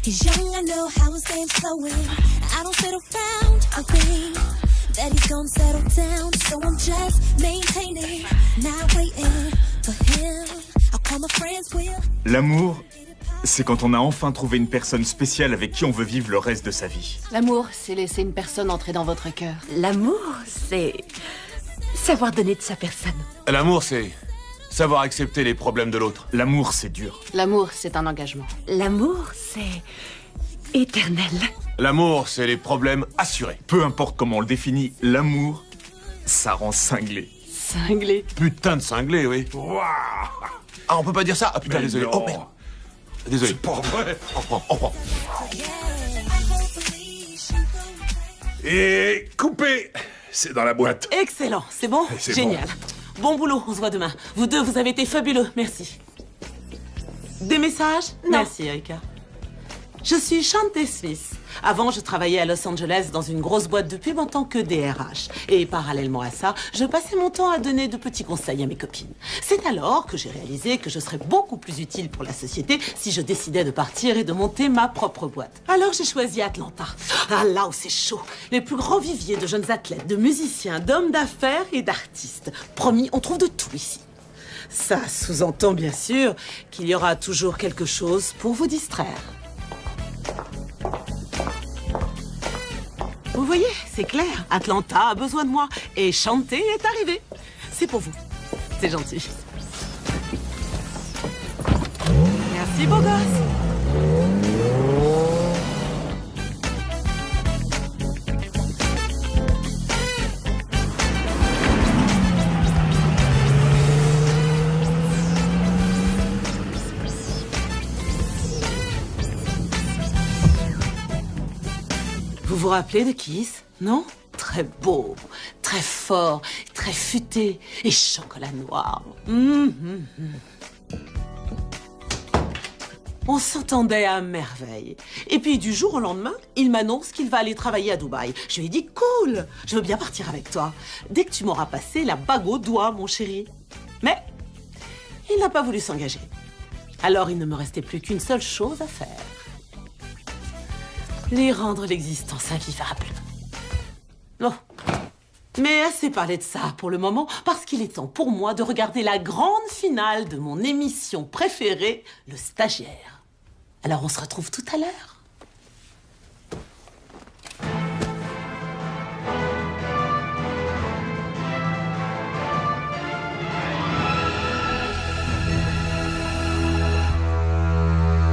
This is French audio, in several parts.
He's young, I know how his game's flowing. I don't sit around, I think that he's gonna settle down. So I'm just maintaining, not waiting for him. I'll call my friends with. L'amour, c'est quand on a enfin trouvé une personne spéciale avec qui on veut vivre le reste de sa vie. L'amour, c'est laisser une personne entrer dans votre cœur. L'amour, c'est savoir donner de sa personne. L'amour, c'est savoir accepter les problèmes de l'autre. L'amour, c'est dur. L'amour, c'est un engagement. L'amour, c'est éternel. L'amour, c'est les problèmes assurés. Peu importe comment on le définit, l'amour, ça rend cinglé. Cinglé. Putain de cinglé, oui. Waouh! Ah, on peut pas dire ça? Ah putain, Mais désolé. non. Oh merde. Désolé. C'est pas vrai. On reprend. Et coupé. C'est dans la boîte. Excellent, c'est bon? C'est Génial. Bon boulot, on se voit demain. Vous deux, vous avez été fabuleux, merci. Des messages? Non. Merci, Erika. Je suis Shantae Smith. Avant, je travaillais à Los Angeles dans une grosse boîte de pub en tant que DRH. Et parallèlement à ça, je passais mon temps à donner de petits conseils à mes copines. C'est alors que j'ai réalisé que je serais beaucoup plus utile pour la société si je décidais de partir et de monter ma propre boîte. Alors j'ai choisi Atlanta. Ah, là où c'est chaud. Les plus grands viviers de jeunes athlètes, de musiciens, d'hommes d'affaires et d'artistes. Promis, on trouve de tout ici. Ça sous-entend bien sûr qu'il y aura toujours quelque chose pour vous distraire. Vous voyez, c'est clair. Atlanta a besoin de moi. Et Shantae est arrivée. C'est pour vous. C'est gentil. Merci, beau gosse. Vous vous rappelez de Kiss, non? Très beau, très fort, très futé et chocolat noir. On s'entendait à merveille. Et puis du jour au lendemain, il m'annonce qu'il va aller travailler à Dubaï. Je lui ai dit, cool, je veux bien partir avec toi. Dès que tu m'auras passé la bague au doigt, mon chéri. Mais il n'a pas voulu s'engager. Alors il ne me restait plus qu'une seule chose à faire. Lui rendre l'existence invivable. Non. Mais assez parlé de ça pour le moment, parce qu'il est temps pour moi de regarder la grande finale de mon émission préférée, Le Stagiaire. Alors on se retrouve tout à l'heure.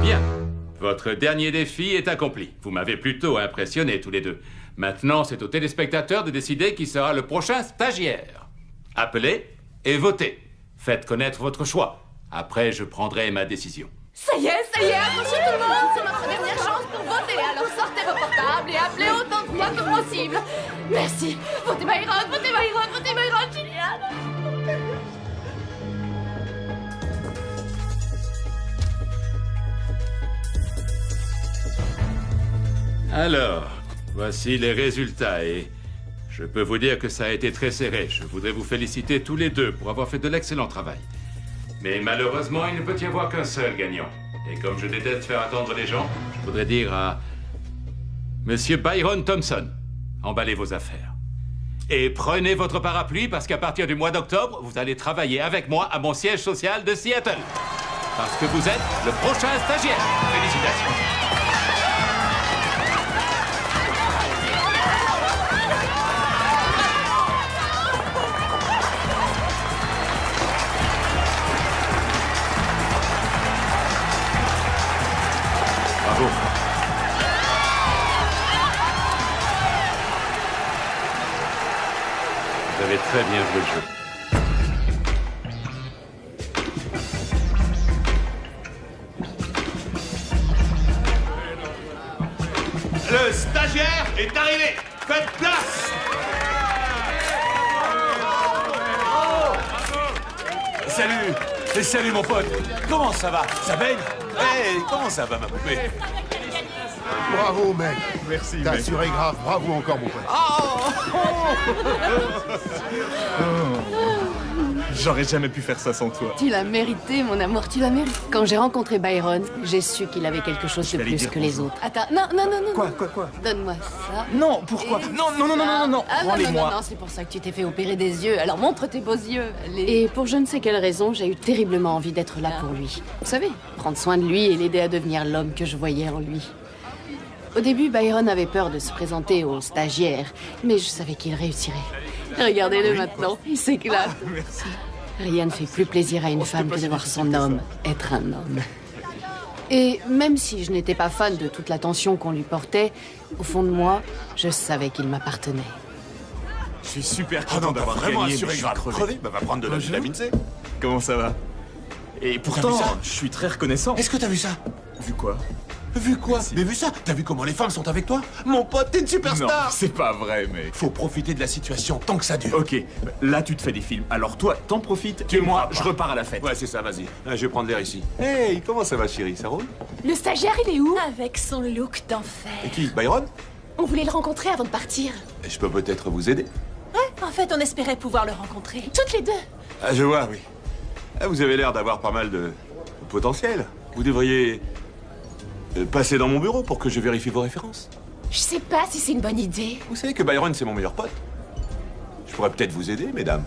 Bien. Votre dernier défi est accompli. Vous m'avez plutôt impressionné tous les deux. Maintenant, c'est aux téléspectateurs de décider qui sera le prochain stagiaire. Appelez et votez. Faites connaître votre choix. Après, je prendrai ma décision. Ça y est, attention tout le monde, c'est notre dernière chance pour voter. Alors sortez vos portables et appelez autant de fois que possible. Merci. Votez Byron, votez Byron, votez Byron, génial. Alors, voici les résultats et je peux vous dire que ça a été très serré. Je voudrais vous féliciter tous les deux pour avoir fait de l'excellent travail. Mais malheureusement, il ne peut y avoir qu'un seul gagnant. Et comme je déteste faire attendre les gens, je voudrais dire à Monsieur Byron Thompson, emballez vos affaires. Et prenez votre parapluie parce qu'à partir du mois d'octobre, vous allez travailler avec moi à mon siège social de Seattle. Parce que vous êtes le prochain stagiaire. Félicitations. Bravo. Vous avez très bien joué le jeu. Le stagiaire est arrivé. Faites place. Salut. Salut mon pote. Comment ça va? Ça baigne? Hey, comment ça va ma poupée? Bravo, mec. Merci, T'as mec. assuré grave. Bravo encore, mon pote. J'aurais jamais pu faire ça sans toi. Tu l'as mérité, mon amour, tu l'as mérité. Quand j'ai rencontré Byron, j'ai su qu'il avait quelque chose de vais aller plus dire que les bonjour. autres. Attends, non. Quoi? Donne-moi ça. Non, pourquoi? Et Non, Ah, prends-les-moi. non, c'est pour ça que tu t'es fait opérer des yeux. Alors montre tes beaux yeux. Et pour je ne sais quelle raison, j'ai eu terriblement envie d'être là pour lui. Vous savez, prendre soin de lui et l'aider à devenir l'homme que je voyais en lui. Au début, Byron avait peur de se présenter aux stagiaires, mais je savais qu'il réussirait. Regardez-le maintenant, il s'éclate. Merci. Rien ne fait plus plaisir à une femme que de voir son homme être un homme. Et même si je n'étais pas fan de toute l'attention qu'on lui portait, au fond de moi, je savais qu'il m'appartenait. Je suis super Ah content non, t'as d'avoir vraiment gagné, assuré mais je grave. suis crevé. Crevé, bah va prendre de la Bonjour. vitamine C. Comment ça va? Et T'as pourtant, vu ça je suis très reconnaissant. Est-ce que t'as vu ça? Vu quoi? Vu quoi? Merci. Mais vu ça? T'as vu comment les femmes sont avec toi? Mon pote, t'es une Non, superstar! c'est pas vrai, mais... Faut profiter de la situation tant que ça dure. Ok, là tu te fais des films. Alors toi, t'en profites, Tu et me moi, crois pas. je repars à la fête. Ouais, c'est ça, vas-y. Je vais prendre l'air ici. Hey, comment ça va, chérie? Ça roule? Le stagiaire, il est où? Avec son look d'enfer. Et qui? Byron? On voulait le rencontrer avant de partir. Je peux peut-être vous aider? En fait, on espérait pouvoir le rencontrer. Toutes les deux. Ah, je vois, oui. Ah, vous avez l'air d'avoir pas mal de potentiel. Vous devriez passer dans mon bureau pour que je vérifie vos références. Je sais pas si c'est une bonne idée. Vous savez que Byron, c'est mon meilleur pote. Je pourrais peut-être vous aider, mesdames.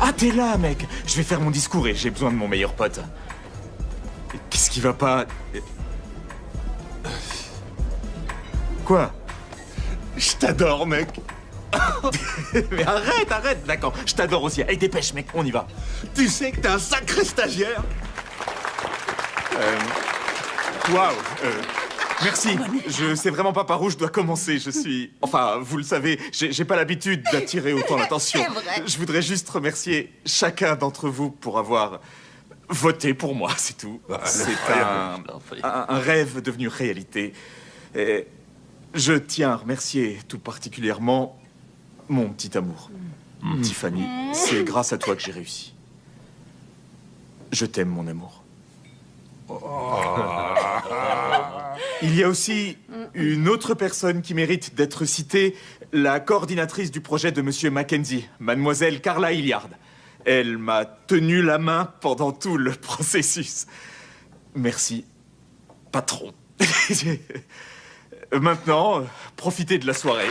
Ah, t'es là, mec. Je vais faire mon discours et j'ai besoin de mon meilleur pote. Qu'est-ce qui va pas? Quoi? Je t'adore, mec. Mais arrête, d'accord. Je t'adore aussi. Allez, dépêche, mec, on y va. Tu sais que t'es un sacré stagiaire. Waouh. Merci. Je sais vraiment pas par où je dois commencer. Je suis... Enfin, vous le savez, j'ai pas l'habitude d'attirer autant l'attention. C'est vrai. Je voudrais juste remercier chacun d'entre vous pour avoir voté pour moi, c'est tout. C'est un rêve devenu réalité. Et je tiens à remercier tout particulièrement mon petit amour, Tiffany. C'est grâce à toi que j'ai réussi. Je t'aime, mon amour. Il y a aussi une autre personne qui mérite d'être citée, la coordinatrice du projet de Monsieur Mackenzie, Mademoiselle Carla Hilliard. Elle m'a tenu la main pendant tout le processus. Merci, patron. Maintenant, profitez de la soirée.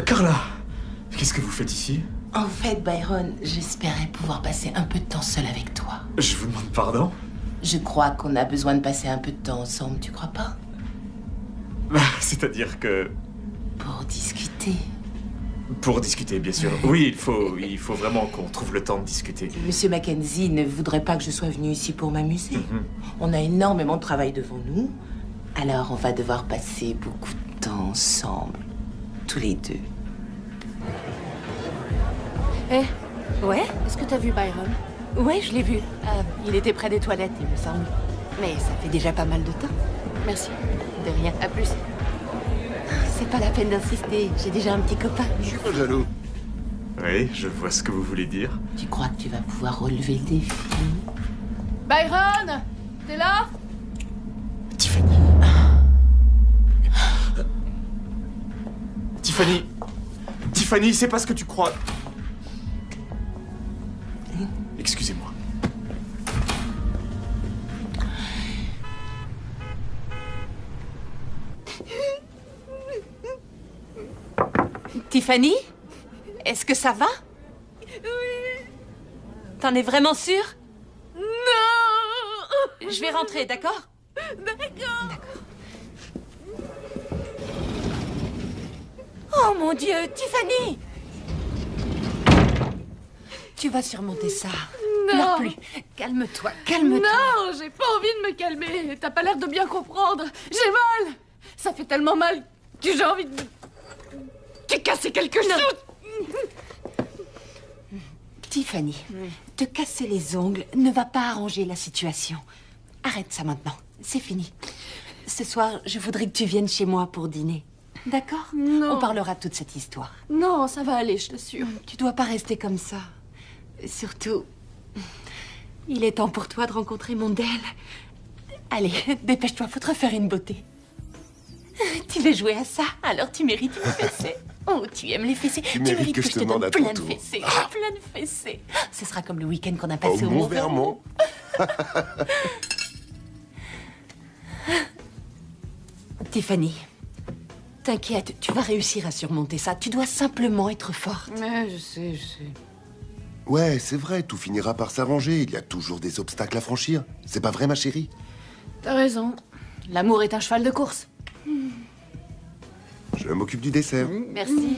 Carla, qu'est-ce que vous faites ici? En fait, Byron, j'espérais pouvoir passer un peu de temps seul avec toi. Je vous demande pardon? Je crois qu'on a besoin de passer un peu de temps ensemble, tu crois pas? C'est-à-dire que... Pour discuter. Pour discuter, bien sûr. Oui, il faut vraiment qu'on trouve le temps de discuter. Monsieur Mackenzie ne voudrait pas que je sois venue ici pour m'amuser. On a énormément de travail devant nous. Alors, on va devoir passer beaucoup de temps ensemble. Tous les deux. Eh, Ouais? est-ce que t'as vu Byron? Ouais, je l'ai vu. Il était près des toilettes, il me semble. Mais ça fait déjà pas mal de temps. Merci. De rien. À plus. C'est pas la peine d'insister. J'ai déjà un petit copain. Je suis pas jaloux. Oui, je vois ce que vous voulez dire. Tu crois que tu vas pouvoir relever le défi? Byron! T'es là? Tiffany. Tiffany. Tiffany, c'est pas ce que tu crois. Excusez-moi. Tiffany? Est-ce que ça va? Oui. T'en es vraiment sûre? Non! Je vais rentrer, d'accord? D'accord. Oh mon Dieu, Tiffany! Tu vas surmonter ça. Non. Pleure plus. Calme-toi, calme-toi. Non, j'ai pas envie de me calmer. T'as pas l'air de bien comprendre. J'ai mal. Ça fait tellement mal que j'ai envie de me... T'es cassé quelque chose. Tiffany, te casser les ongles ne va pas arranger la situation. Arrête ça maintenant, c'est fini. Ce soir, je voudrais que tu viennes chez moi pour dîner. D'accord? Non. On parlera de toute cette histoire. Non, ça va aller, je t'assure. Tu dois pas rester comme ça. Surtout, il est temps pour toi de rencontrer Mondale. Allez, dépêche-toi, faut te refaire une beauté. Tu veux jouer à ça? Alors tu mérites une fessée. Oh, tu aimes les fessées. Tu mérites que je te donne plein de fessées. Plein de fessées. Ce sera comme le week-end qu'on a passé au Mont-Vermont. Tiffany, t'inquiète, tu vas réussir à surmonter ça. Tu dois simplement être forte. Mais je sais, je sais. Ouais, c'est vrai, tout finira par s'arranger. Il y a toujours des obstacles à franchir. C'est pas vrai, ma chérie? T'as raison. L'amour est un cheval de course. Je m'occupe du dessert. Merci.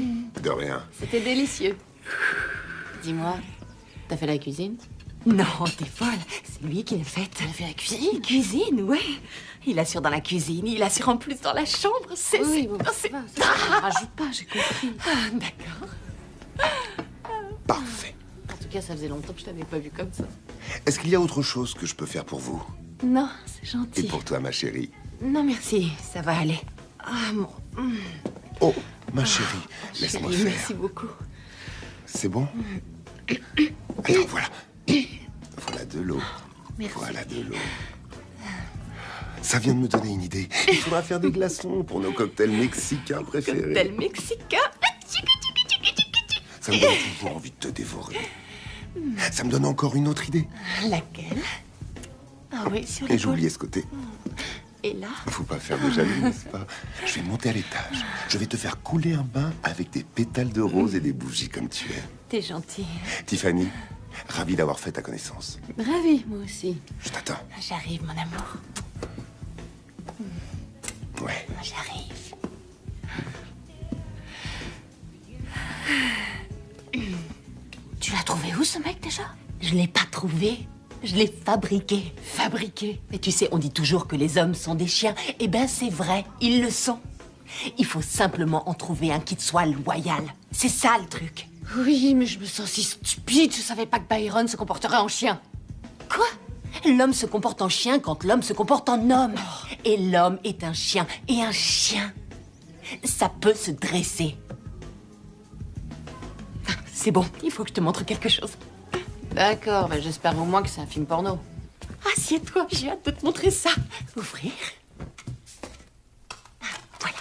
De rien. C'était délicieux. Dis-moi, t'as fait la cuisine? Non, t'es folle. C'est lui qui l'a faite. Il a fait la cuisine? Cuisine, ouais. Il assure dans la cuisine, il assure en plus dans la chambre. C'est... Oui, bon, ça va. Rajoute pas, j'ai compris. Ah, d'accord. Parfait. En tout cas, ça faisait longtemps que je t'avais pas vu comme ça. Est-ce qu'il y a autre chose que je peux faire pour vous? Non, c'est Et gentil. pour toi, ma chérie? Non, merci, ça va aller. Ah, mon... Oh, ma chérie, laisse-moi Chérie, faire. merci beaucoup. C'est bon? Attends, voilà. Voilà de l'eau. Merci. Voilà de l'eau. Ça vient de me donner une idée. Il faudra faire des glaçons pour nos cocktails mexicains préférés. Cocktail mexicain. Ça me donne toujours envie de te dévorer. Ça me donne encore une autre idée. Laquelle? Ah oui, sur les Et j'ai oublié ce côté. Et là? Faut pas faire de jaloux, n'est-ce pas? Je vais monter à l'étage. Je vais te faire couler un bain avec des pétales de rose et des bougies comme tu es. T'es gentil. Tiffany, ravi d'avoir fait ta connaissance. Ravi, moi aussi. Je t'attends. J'arrive, mon amour. Ouais. J'arrive. Tu l'as trouvé où, ce mec, déjà? Je l'ai pas trouvé. Je l'ai fabriqué. Fabriqué. Et tu sais, on dit toujours que les hommes sont des chiens. Eh ben, c'est vrai, ils le sont. Il faut simplement en trouver un qui te soit loyal. C'est ça, le truc. Oui, mais je me sens si stupide. Je savais pas que Byron se comporterait en chien. Quoi? L'homme se comporte en chien quand l'homme se comporte en homme. Et l'homme est un chien. Et un chien, ça peut se dresser. C'est bon, il faut que je te montre quelque chose. D'accord, bah j'espère au moins que c'est un film porno. Assieds-toi, j'ai hâte de te montrer ça. Ouvrir. Voilà.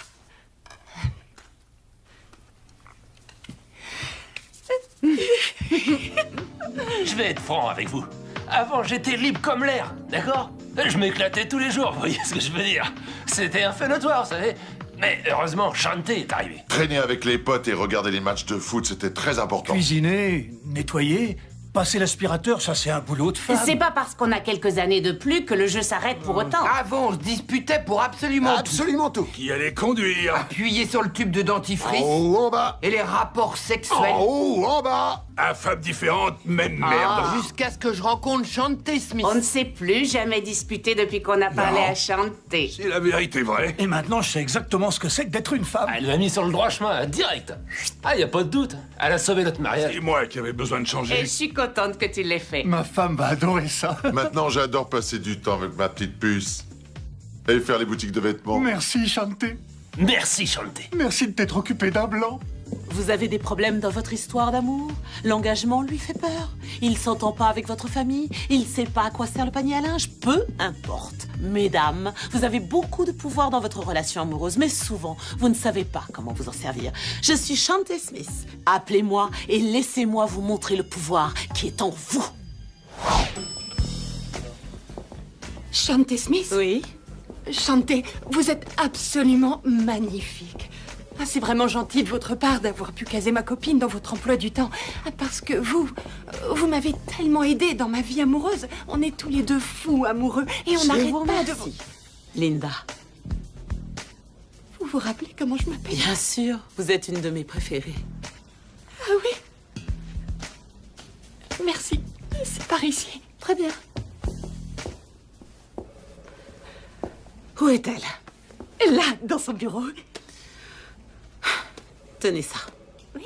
Je vais être franc avec vous. Avant, j'étais libre comme l'air, d'accord? Je m'éclatais tous les jours, vous voyez ce que je veux dire? C'était un fait notoire, vous savez. Mais heureusement, Shanté est arrivé. Traîner avec les potes et regarder les matchs de foot, c'était très important. Cuisiner, nettoyer, passer l'aspirateur, ça c'est un boulot de femme. C'est pas parce qu'on a quelques années de plus que le jeu s'arrête pour autant. Avant, on se disputait pour absolument tout. Qui allait conduire? Appuyer sur le tube de dentifrice. En haut, en bas. Et les rapports sexuels. En haut, en bas. À femmes différentes, même merde. Jusqu'à ce que je rencontre Shanté Smith. On ne s'est plus jamais disputé depuis qu'on a parlé à Shanté. C'est la vérité vraie. Et maintenant, je sais exactement ce que c'est que d'être une femme. Elle m'a mis sur le droit chemin, direct. Ah, y a pas de doute. Elle a sauvé notre mariage. C'est moi qui avais besoin de changer. Et je suis contente que tu l'aies fait. Ma femme va adorer ça. Maintenant, j'adore passer du temps avec ma petite puce. Et faire les boutiques de vêtements. Merci, Shanté. Merci, Shanté. Merci de t'être occupé d'un blanc. Vous avez des problèmes dans votre histoire d'amour? L'engagement lui fait peur. Il s'entend pas avec votre famille. Il sait pas à quoi sert le panier à linge. Peu importe. Mesdames, vous avez beaucoup de pouvoir dans votre relation amoureuse, mais souvent, vous ne savez pas comment vous en servir. Je suis Shanté Smith. Appelez-moi et laissez-moi vous montrer le pouvoir qui est en vous. Shanté Smith? Oui? Shanté, vous êtes absolument magnifique. Ah, c'est vraiment gentil de votre part d'avoir pu caser ma copine dans votre emploi du temps. Ah, parce que vous m'avez tellement aidé dans ma vie amoureuse. On est tous les deux fous amoureux et on n'arrête pas de vous... Linda. Vous vous rappelez comment je m'appelle? Bien sûr, vous êtes une de mes préférées. Ah oui? Merci. C'est par ici. Très bien. Où est-elle? Là, dans son bureau. Tenez ça. Oui.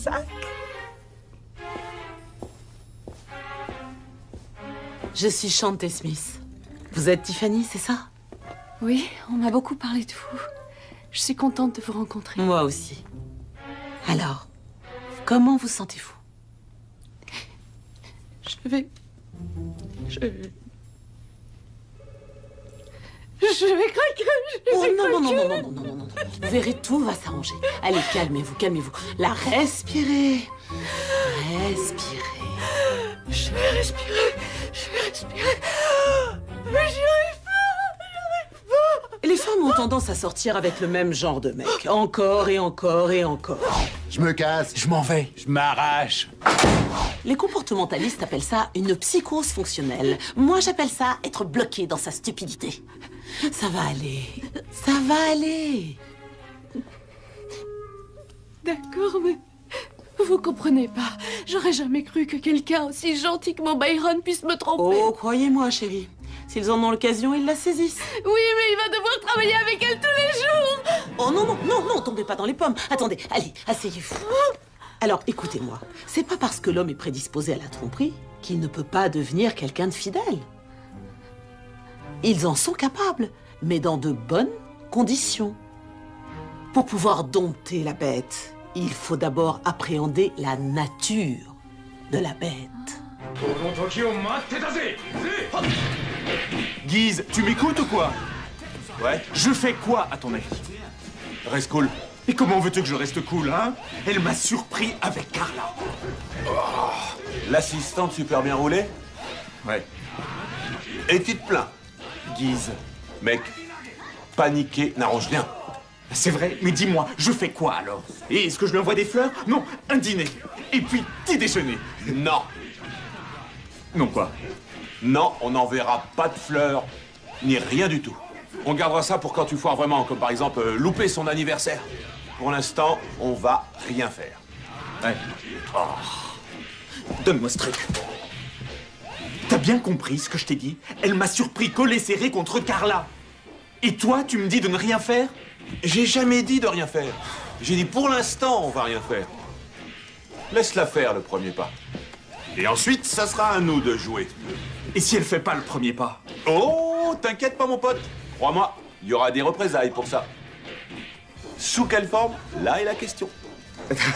sac. Je suis Chantez Smith. Vous êtes Tiffany, c'est ça? Oui, on m'a beaucoup parlé de vous. Je suis contente de vous rencontrer. Moi aussi. Alors, comment vous sentez-vous? Je vais craquer. Oh non, non. Vous verrez, tout va s'arranger. Allez, calmez-vous, calmez-vous. Là, respirez. Respirez. Je vais respirer. Mais j'y arrive pas. Les femmes ont tendance à sortir avec le même genre de mec. Encore et encore et encore. Je me casse. Je m'en vais. Je m'arrache. Les comportementalistes appellent ça une psychose fonctionnelle. Moi, j'appelle ça être bloqué dans sa stupidité. Ça va aller. Ça va aller. D'accord, mais vous comprenez pas. J'aurais jamais cru que quelqu'un aussi gentil que mon Byron puisse me tromper. Oh, croyez-moi, chérie. S'ils en ont l'occasion, ils la saisissent. Oui, mais il va devoir travailler avec elle tous les jours. Oh non, tombez pas dans les pommes. Attendez, allez, asseyez-vous. Alors, écoutez-moi. C'est pas parce que l'homme est prédisposé à la tromperie qu'il ne peut pas devenir quelqu'un de fidèle. Ils en sont capables, mais dans de bonnes conditions. Pour pouvoir dompter la bête, il faut d'abord appréhender la nature de la bête. Guise, tu m'écoutes ou quoi? Ouais. Je fais quoi, à ton avis? Reste cool. Et comment veux-tu que je reste cool, hein? Elle m'a surpris avec Carla. L'assistante super bien roulée? Ouais. Et tu te plains? Guise. Mec, paniquer n'arrange rien. C'est vrai, mais dis-moi, je fais quoi alors? Et est-ce que je lui envoie des fleurs? Non, un dîner. Et puis, petit déjeuner. Non. Non quoi? Non, on n'enverra pas de fleurs, ni rien du tout. On gardera ça pour quand tu foires vraiment, comme par exemple louper son anniversaire. Pour l'instant, on va rien faire. Ouais. Oh. Donne-moi ce truc. T'as bien compris ce que je t'ai dit? Elle m'a surpris collé serré contre Carla. Et toi, tu me dis de ne rien faire? J'ai jamais dit de rien faire. J'ai dit pour l'instant, on va rien faire. Laisse-la faire le premier pas. Et ensuite, ça sera à nous de jouer. Et si elle fait pas le premier pas? Oh, t'inquiète pas, mon pote. Crois-moi, il y aura des représailles pour ça. Sous quelle forme? Là est la question.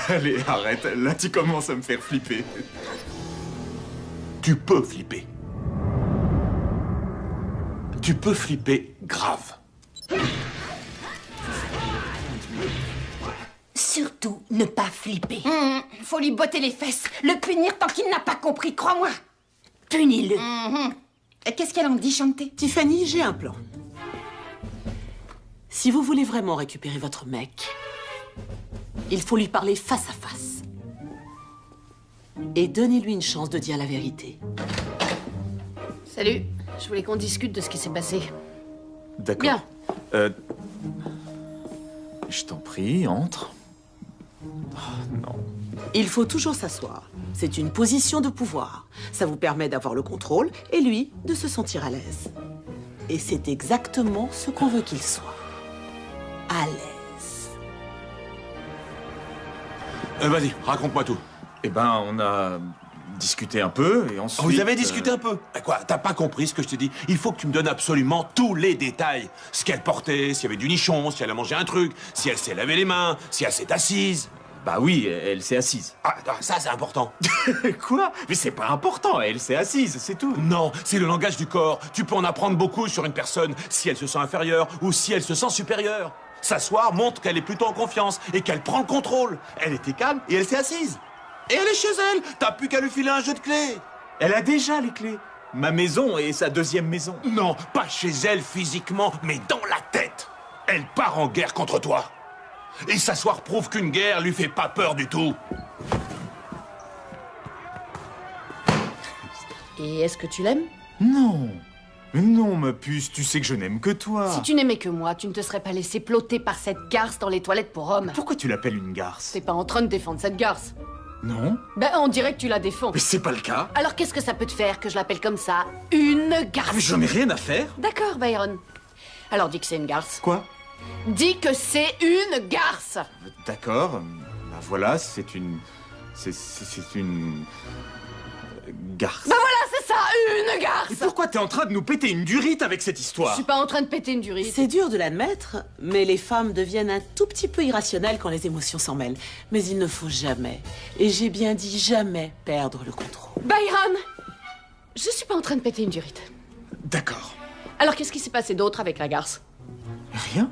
Allez, arrête. Là, tu commences à me faire flipper. Tu peux flipper. Tu peux flipper grave. Surtout, ne pas flipper. Faut lui botter les fesses, le punir tant qu'il n'a pas compris, crois-moi. Punis-le. Et qu'est-ce qu'elle en dit, Chantez? Tiffany, j'ai un plan. Si vous voulez vraiment récupérer votre mec, il faut lui parler face à face. Et donnez-lui une chance de dire la vérité. Salut. Je voulais qu'on discute de ce qui s'est passé. D'accord. Bien. Je t'en prie, entre. Oh, non. Il faut toujours s'asseoir. C'est une position de pouvoir. Ça vous permet d'avoir le contrôle et lui de se sentir à l'aise. Et c'est exactement ce qu'on veut qu'il soit. À l'aise. Vas-y, raconte-moi tout. Eh ben, on a discuté un peu et ensuite... Vous avez discuté un peu? Quoi, t'as pas compris ce que je te dis? Il faut que tu me donnes absolument tous les détails. Ce qu'elle portait, s'il y avait du nichon, si elle a mangé un truc, si elle s'est lavé les mains, si elle s'est assise. Bah oui, elle s'est assise. Ah, ça c'est important. Quoi? Mais c'est pas important, elle s'est assise, c'est tout. Non, c'est le langage du corps. Tu peux en apprendre beaucoup sur une personne, si elle se sent inférieure ou si elle se sent supérieure. S'asseoir montre qu'elle est plutôt en confiance et qu'elle prend le contrôle. Elle était calme et elle s'est assise. Et elle est chez elle. T'as plus qu'à lui filer un jeu de clés. Elle a déjà les clés. Ma maison et sa deuxième maison. Non, pas chez elle physiquement, mais dans la tête. Elle part en guerre contre toi. Et s'asseoir prouve qu'une guerre lui fait pas peur du tout. Et est-ce que tu l'aimes? Non. Mais non, ma puce, tu sais que je n'aime que toi. Si tu n'aimais que moi, tu ne te serais pas laissé ploter par cette garce dans les toilettes pour hommes. Pourquoi tu l'appelles une garce? T'es pas en train de défendre cette garce. Non. Ben, on dirait que tu la défends. Mais c'est pas le cas. Alors qu'est-ce que ça peut te faire que je l'appelle comme ça? Une garce. Mais j'en ai rien à faire. D'accord, Byron. Alors dis que c'est une garce. Quoi? Dis que c'est une garce. D'accord. Bah voilà, c'est une C'est une... garce. Bah voilà, c'est ça, une garce. Et pourquoi t'es en train de nous péter une durite avec cette histoire? Je suis pas en train de péter une durite. C'est dur de l'admettre, mais les femmes deviennent un tout petit peu irrationnelles quand les émotions s'en mêlent. Mais il ne faut jamais, et j'ai bien dit jamais, perdre le contrôle. Byron, je suis pas en train de péter une durite. D'accord. Alors qu'est-ce qui s'est passé d'autre avec la garce? Rien?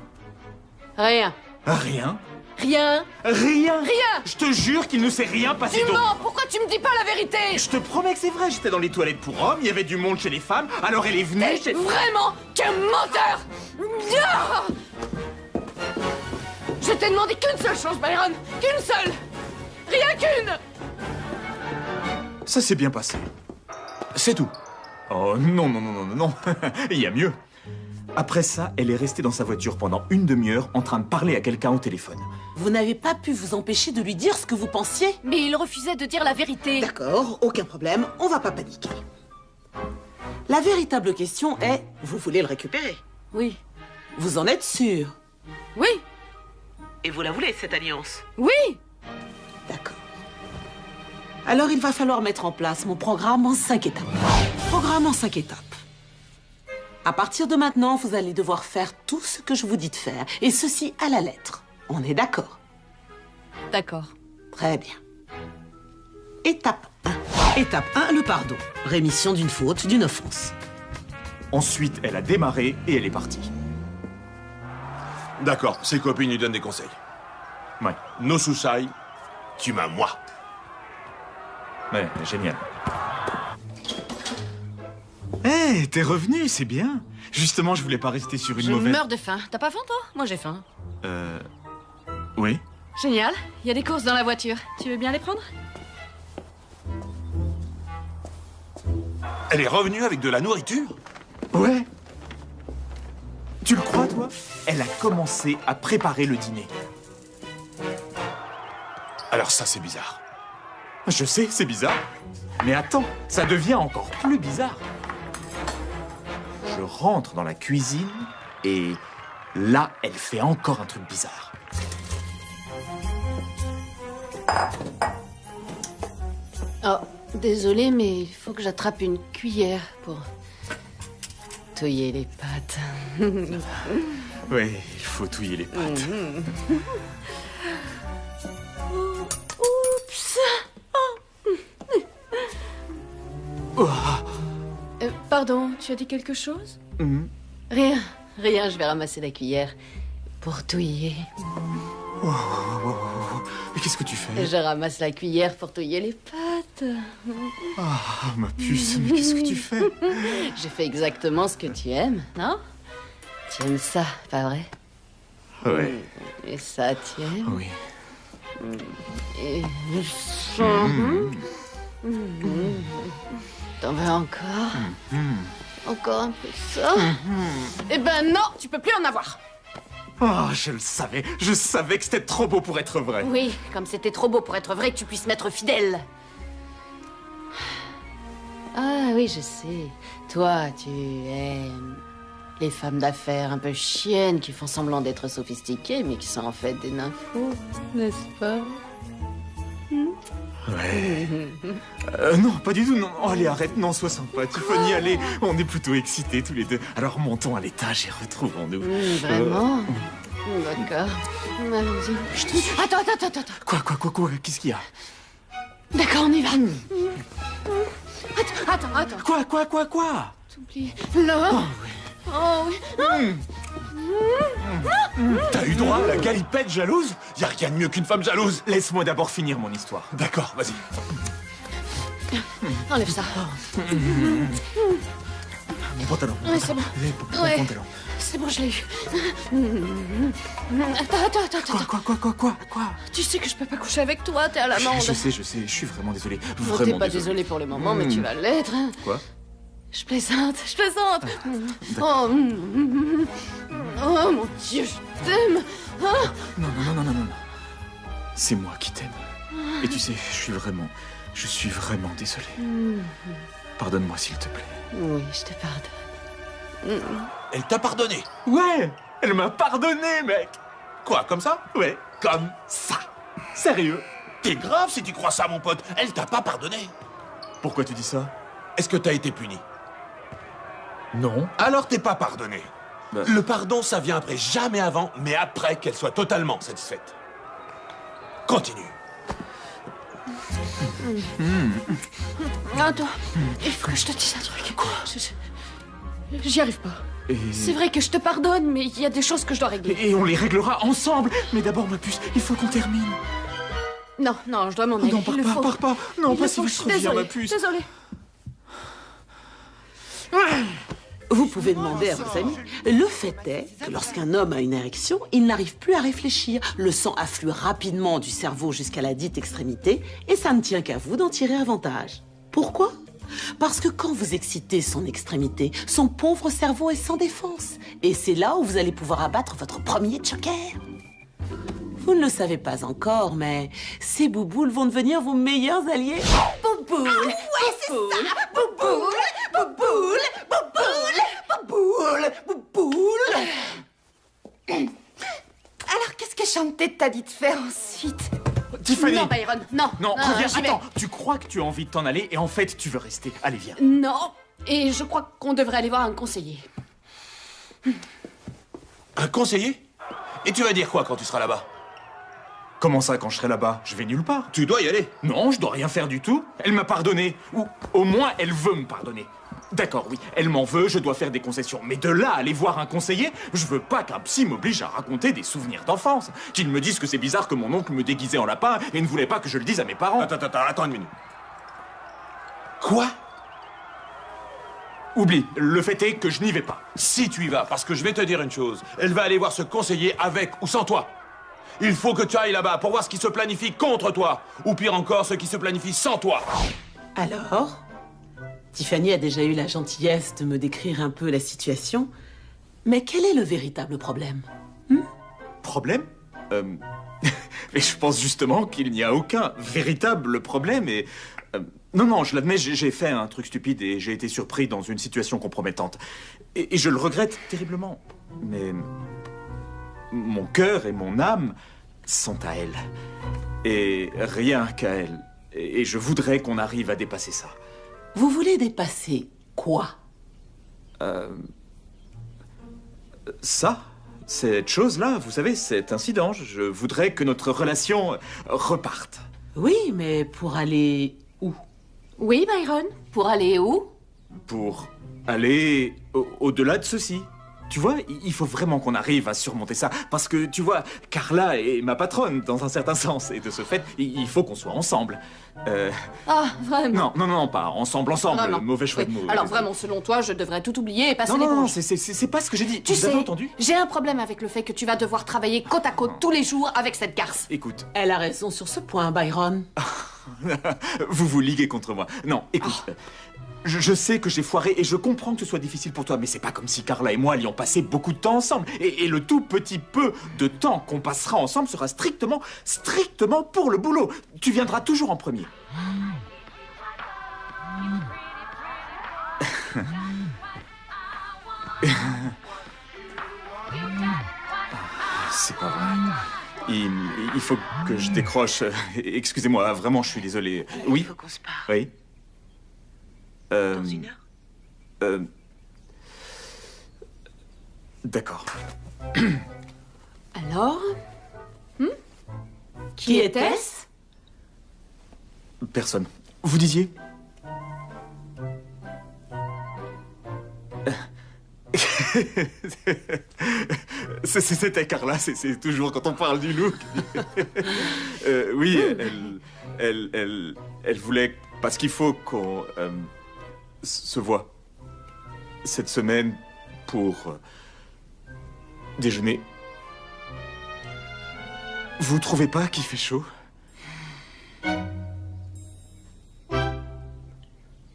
Rien. Rien? Rien. Rien? Rien. Je te jure qu'il ne s'est rien passé Tu d'autre. mens. Pourquoi tu me dis pas la vérité? Je te promets que c'est vrai, j'étais dans les toilettes pour hommes, il y avait du monde chez les femmes, alors elle est venue chez... Vraiment qu'un menteur. Ah, je t'ai demandé qu'une seule chose, Byron. Qu'une seule. Rien qu'une. Ça s'est bien passé. C'est tout. Oh non, non, non, non, non, non. Il y a mieux. Après ça, elle est restée dans sa voiture pendant une demi-heure en train de parler à quelqu'un au téléphone. Vous n'avez pas pu vous empêcher de lui dire ce que vous pensiez? Mais il refusait de dire la vérité. D'accord, aucun problème, on va pas paniquer. La véritable question est, vous voulez le récupérer? Oui. Vous en êtes sûr? Oui. Et vous la voulez, cette alliance? Oui. D'accord. Alors il va falloir mettre en place mon programme en 5 étapes. Programme en 5 étapes. À partir de maintenant, vous allez devoir faire tout ce que je vous dis de faire. Et ceci à la lettre. On est d'accord? D'accord. Très bien. Étape 1. Étape 1, le pardon. Rémission d'une faute, d'une offense. Ensuite, elle a démarré et elle est partie. D'accord, ses copines lui donnent des conseils. Ouais. No Susai, tu m'as moi. Ouais, génial. Hé, t'es revenu, c'est bien. Justement, je voulais pas rester sur une Je mauvaise... meurs de faim. T'as pas faim, toi? Moi, j'ai faim. Oui. Génial. Il y a des courses dans la voiture. Tu veux bien les prendre? Elle est revenue avec de la nourriture? Ouais. Tu le crois, toi? Elle a commencé à préparer le dîner. Alors ça, c'est bizarre. Je sais, c'est bizarre. Mais attends, ça devient encore plus bizarre. Je rentre dans la cuisine et là, elle fait encore un truc bizarre. Oh, désolé, mais il faut que j'attrape une cuillère pour touiller les pâtes. Oui, il faut touiller les pâtes. Oups. Pardon, tu as dit quelque chose? Rien, rien, je vais ramasser la cuillère pour touiller. Mais qu'est-ce que tu fais? Je ramasse la cuillère pour touiller les pâtes. Ah, ma puce, mais qu'est-ce que tu fais? J'ai fait exactement ce que tu aimes, non? Tu aimes ça, pas vrai? Ouais. Et ça, tu aimes? Oui. Et ça... T'en veux encore? Encore un peu ça? Eh ben non, tu peux plus en avoir. Oh, je le savais. Je savais que c'était trop beau pour être vrai. Oui, comme c'était trop beau pour être vrai que tu puisses m'être fidèle. Ah oui, je sais. Toi, tu aimes les femmes d'affaires un peu chiennes qui font semblant d'être sophistiquées, mais qui sont en fait des nymphos, n'est-ce pas? Ouais. Non, pas du tout. Non. Oh, allez, arrête. Non, sois sympa. Tiffany, allez. On est plutôt excités tous les deux. Alors montons à l'étage et retrouvons-nous. Vraiment? D'accord. Allons-y. Attends. Quoi? Qu'est-ce qu'il y a? D'accord, on y va. Attends. Quoi? T'oublies. Là. Oh oui. T'as eu droit à la galipette jalouse? Y a rien de mieux qu'une femme jalouse. Laisse-moi d'abord finir mon histoire. D'accord, vas-y. Enlève ça. Mon pantalon. Ouais, c'est bon. Mon Ouais. pantalon. C'est bon, je l'ai eu. Attends. Quoi? Tu sais que je peux pas coucher avec toi, t'es à l'amende. Je sais. Je suis vraiment désolé. Bon, Vraiment t'es pas désolé. désolé pour le moment, mais tu vas l'être. Hein. Quoi? Je plaisante. Oh mon Dieu, je t'aime. Ah. Non. C'est moi qui t'aime. Et tu sais, je suis vraiment désolé. Pardonne-moi, s'il te plaît. Oui, je te pardonne. Elle t'a pardonné? Ouais! Elle m'a pardonné, mec! Quoi, comme ça? Ouais, comme ça! Sérieux? T'es grave si tu crois ça, mon pote. Elle t'a pas pardonné. Pourquoi tu dis ça? Est-ce que t'as été puni? Non. Alors t'es pas pardonné. Le pardon, ça vient après, jamais avant, mais après qu'elle soit totalement satisfaite. Continue. Attends, il faut que je te dise un truc. Quoi? J'y arrive pas. C'est vrai que je te pardonne, mais il y a des choses que je dois régler. Et on les réglera ensemble. Mais d'abord, ma puce, il faut qu'on termine. Non, je dois m'en aller. Non, pars pas. Non, pas si vite, reviens, ma puce. Désolée. Vous pouvez demander à vos amis. Le fait est que lorsqu'un homme a une érection, il n'arrive plus à réfléchir. Le sang afflue rapidement du cerveau jusqu'à la dite extrémité et ça ne tient qu'à vous d'en tirer avantage. Pourquoi? Parce que quand vous excitez son extrémité, son pauvre cerveau est sans défense. Et c'est là où vous allez pouvoir abattre votre premier joker. Vous ne le savez pas encore, mais ces bouboules vont devenir vos meilleurs alliés. Bouboule! Ah ouais, c'est ça! Bouboule! Bouboule! Bouboule! Bouboule! Alors, qu'est-ce que Chanté t'a dit de faire ensuite? Tiffany! Non, Byron, non. Non, reviens, j'y vais. attends. Tu crois que tu as envie de t'en aller et en fait, tu veux rester. Allez, viens. Non, et je crois qu'on devrait aller voir un conseiller. Un conseiller? Et tu vas dire quoi quand tu seras là-bas? Comment ça, quand je serai là-bas? Je vais nulle part. Tu dois y aller. Non, je dois rien faire du tout. Elle m'a pardonné. Ou au moins, elle veut me pardonner. D'accord, oui, elle m'en veut, je dois faire des concessions. Mais de là à aller voir un conseiller, je veux pas qu'un psy m'oblige à raconter des souvenirs d'enfance. Qu'il me dise que c'est bizarre que mon oncle me déguisait en lapin et ne voulait pas que je le dise à mes parents. Attends une minute. Quoi? Oublie, le fait est que je n'y vais pas. Si tu y vas, parce que je vais te dire une chose, elle va aller voir ce conseiller avec ou sans toi. Il faut que tu ailles là-bas pour voir ce qui se planifie contre toi, ou pire encore, ce qui se planifie sans toi. Alors, Tiffany a déjà eu la gentillesse de me décrire un peu la situation, mais quel est le véritable problème? Problème? Mais je pense justement qu'il n'y a aucun véritable problème et... Non, je l'admets, j'ai fait un truc stupide et j'ai été surpris dans une situation compromettante. Et je le regrette terriblement. Mais... mon cœur et mon âme sont à elle. Et rien qu'à elle. Et je voudrais qu'on arrive à dépasser ça. Vous voulez dépasser quoi? Ça, cette chose-là, vous savez, cet incident, je voudrais que notre relation reparte. Oui, mais pour aller où? Oui, Byron, pour aller où? Pour aller au-delà de ceci. Tu vois, il faut vraiment qu'on arrive à surmonter ça. Parce que, tu vois, Carla est ma patronne, dans un certain sens. Et de ce fait, il faut qu'on soit ensemble. Ah, vraiment? Non, pas ensemble, Vraiment. mauvais choix de Oui. mots. Alors vraiment, selon toi, je devrais tout oublier et passer Non, l'éponge. c'est pas ce que j'ai dit. Tu Vous sais, avez entendu? j'ai un problème avec le fait que tu vas devoir travailler côte à côte tous les jours avec cette garce. Écoute. Elle a raison sur ce point, Byron. Vous vous liguez contre moi. Non, écoute. Je sais que j'ai foiré et je comprends que ce soit difficile pour toi, mais c'est pas comme si Carla et moi allions passer beaucoup de temps ensemble. Et le tout petit peu de temps qu'on passera ensemble sera strictement pour le boulot. Tu viendras toujours en premier. C'est pas vrai. Il faut que je décroche. Excusez-moi, vraiment, je suis désolé. Oui? Il faut qu'on se parle. Oui? Dans une heure? D'accord. Alors? Qui était-ce? Personne. Vous disiez? C'était Carla, c'est toujours quand on parle du look. Oui, elle voulait... Parce qu'il faut qu'on se voit cette semaine pour déjeuner. Vous trouvez pas qu'il fait chaud?